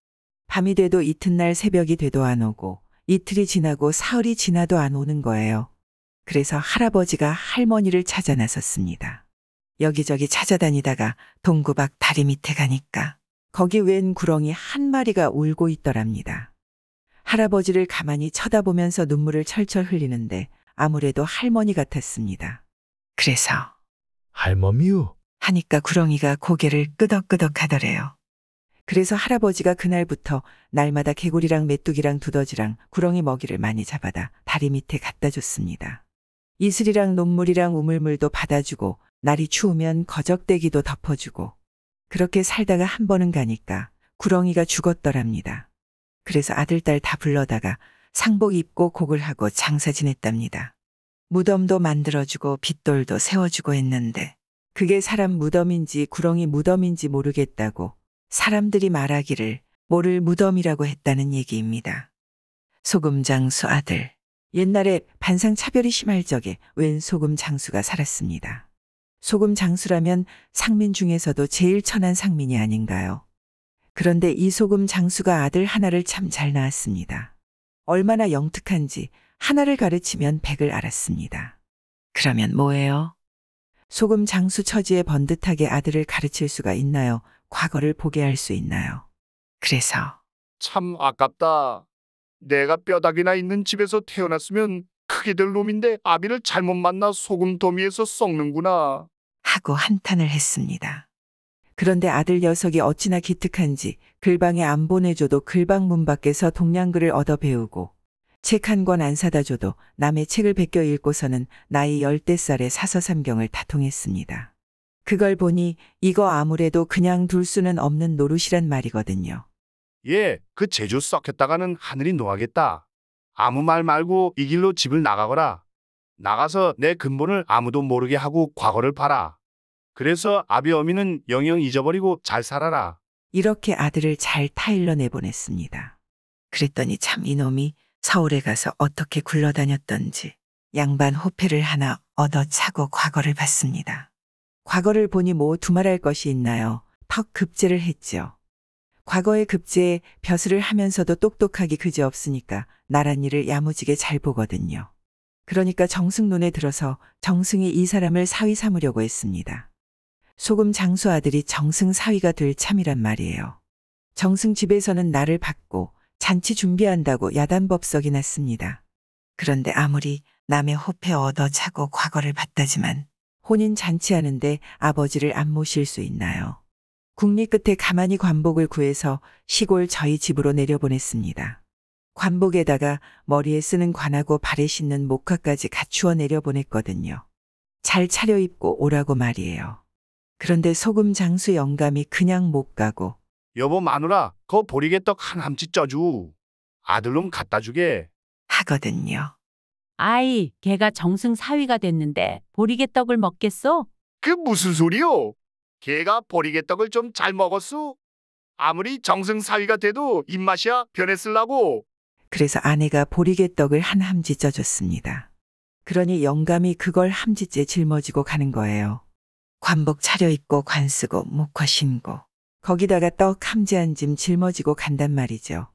밤이 돼도 이튿날 새벽이 돼도 안 오고 이틀이 지나고 사흘이 지나도 안 오는 거예요. 그래서 할아버지가 할머니를 찾아 나섰습니다. 여기저기 찾아다니다가 동구박 다리 밑에 가니까 거기 웬 구렁이 한 마리가 울고 있더랍니다. 할아버지를 가만히 쳐다보면서 눈물을 철철 흘리는데 아무래도 할머니 같았습니다. 그래서 할머니요. 하니까 구렁이가 고개를 끄덕끄덕 하더래요. 그래서 할아버지가 그날부터 날마다 개구리랑 메뚜기랑 두더지랑 구렁이 먹이를 많이 잡아다 다리 밑에 갖다 줬습니다. 이슬이랑 논물이랑 우물물도 받아주고 날이 추우면 거적대기도 덮어주고 그렇게 살다가 한 번은 가니까 구렁이가 죽었더랍니다. 그래서 아들, 딸 다 불러다가 상복 입고 곡을 하고 장사 지냈답니다. 무덤도 만들어주고 빗돌도 세워주고 했는데 그게 사람 무덤인지 구렁이 무덤인지 모르겠다고 사람들이 말하기를 모를 무덤이라고 했다는 얘기입니다. 소금 장수 아들. 옛날에 반상 차별이 심할 적에 웬 소금 장수가 살았습니다. 소금 장수라면 상민 중에서도 제일 천한 상민이 아닌가요? 그런데 이 소금 장수가 아들 하나를 참 잘 낳았습니다. 얼마나 영특한지 하나를 가르치면 100을 알았습니다. 그러면 뭐예요? 소금 장수 처지에 번듯하게 아들을 가르칠 수가 있나요? 과거를 보게 할 수 있나요? 그래서 참 아깝다. 내가 뼈다귀나 있는 집에서 태어났으면 크게 될 놈인데 아비를 잘못 만나 소금 더미에서 썩는구나. 하고 한탄을 했습니다. 그런데 아들 녀석이 어찌나 기특한지 글방에 안 보내줘도 글방 문 밖에서 동양글을 얻어 배우고 책 한 권 안 사다 줘도 남의 책을 베껴 읽고서는 나이 10대살에 사서삼경을 다 통했습니다. 그걸 보니 이거 아무래도 그냥 둘 수는 없는 노릇이란 말이거든요. 예, 그 제주 썩혔다가는 하늘이 노하겠다. 아무 말 말고 이 길로 집을 나가거라. 나가서 내 근본을 아무도 모르게 하고 과거를 봐라. 그래서 아비 어미는 영영 잊어버리고 잘 살아라. 이렇게 아들을 잘 타일러 내보냈습니다. 그랬더니 참 이놈이 서울에 가서 어떻게 굴러다녔던지 양반 호패를 하나 얻어 차고 과거를 봤습니다. 과거를 보니 뭐 두말할 것이 있나요? 턱 급제를 했죠. 과거의 급제에 벼슬을 하면서도 똑똑하기 그지없으니까 나란 일을 야무지게 잘 보거든요. 그러니까 정승 눈에 들어서 정승이 이 사람을 사위 삼으려고 했습니다. 소금 장수 아들이 정승 사위가 될 참이란 말이에요. 정승 집에서는 나를 받고 잔치 준비한다고 야단법석이 났습니다. 그런데 아무리 남의 호패 얻어 차고 과거를 봤다지만 혼인 잔치하는데 아버지를 안 모실 수 있나요? 국리 끝에 가만히 관복을 구해서 시골 저희 집으로 내려보냈습니다. 관복에다가 머리에 쓰는 관하고 발에 신는 목화까지 갖추어 내려보냈거든요. 잘 차려입고 오라고 말이에요. 그런데 소금 장수 영감이 그냥 못 가고 여보 마누라, 거 보리개떡 한 함치 쪄주. 아들놈 갖다 주게. 하거든요. 아이, 걔가 정승 사위가 됐는데 보리개떡을 먹겠소? 그 무슨 소리요? 걔가 보리개떡을 좀 잘 먹었소? 아무리 정승 사위가 돼도 입맛이야 변했을라고. 그래서 아내가 보리개떡을 한 함지 쪄줬습니다. 그러니 영감이 그걸 함지째 짊어지고 가는 거예요. 관복 차려입고 관 쓰고 목화 신고 거기다가 떡 함지 한 짐 짊어지고 간단 말이죠.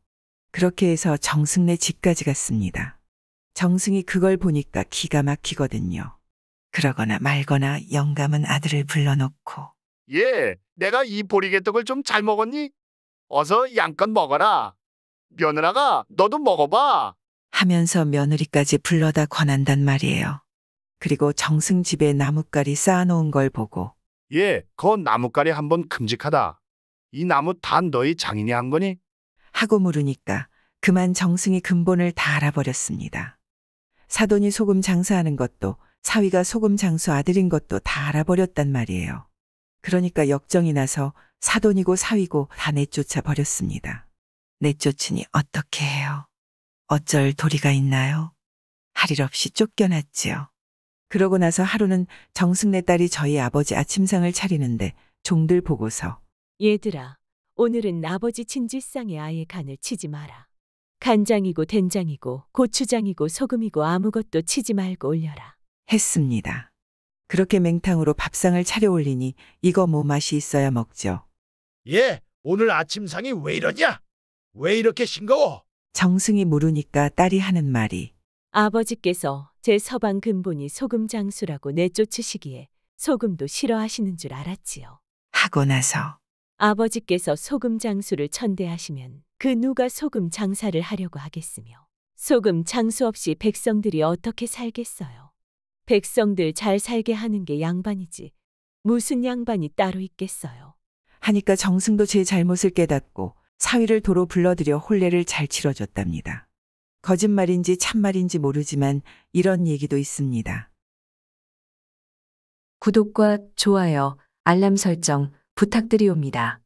그렇게 해서 정승네 집까지 갔습니다. 정승이 그걸 보니까 기가 막히거든요. 그러거나 말거나 영감은 아들을 불러놓고 예, 내가 이 보리개떡을 좀 잘 먹었니? 어서 양껏 먹어라. 며느라가 너도 먹어봐. 하면서 며느리까지 불러다 권한단 말이에요. 그리고 정승 집에 나뭇가리 쌓아놓은 걸 보고 예, 그 나뭇가리 한번 큼직하다. 이 나무 다 너희 장인이 한 거니? 하고 물으니까 그만 정승이 근본을 다 알아버렸습니다. 사돈이 소금 장사하는 것도 사위가 소금 장수 아들인 것도 다 알아버렸단 말이에요. 그러니까 역정이 나서 사돈이고 사위고 다 내쫓아 버렸습니다. 내쫓으니 어떻게 해요? 어쩔 도리가 있나요? 할 일 없이 쫓겨났지요. 그러고 나서 하루는 정승네 딸이 저희 아버지 아침상을 차리는데 종들 보고서 얘들아, 오늘은 아버지 진질상에 아예 간을 치지 마라. 간장이고 된장이고 고추장이고 소금이고 아무것도 치지 말고 올려라. 했습니다. 그렇게 맹탕으로 밥상을 차려올리니 이거 뭐 맛이 있어야 먹죠. 예, 오늘 아침상이 왜 이러냐? 왜 이렇게 싱거워? 정승이 물으니까 딸이 하는 말이 아버지께서 제 서방 근본이 소금 장수라고 내쫓으시기에 소금도 싫어하시는 줄 알았지요. 하고 나서 아버지께서 소금 장수를 천대하시면 그 누가 소금 장사를 하려고 하겠으며 소금 장수 없이 백성들이 어떻게 살겠어요. 백성들 잘 살게 하는 게 양반이지 무슨 양반이 따로 있겠어요. 하니까 정승도 제 잘못을 깨닫고 사위를 도로 불러들여 혼례를 잘 치러줬답니다. 거짓말인지 참말인지 모르지만 이런 얘기도 있습니다. 구독과 좋아요, 알람 설정 부탁드리옵니다.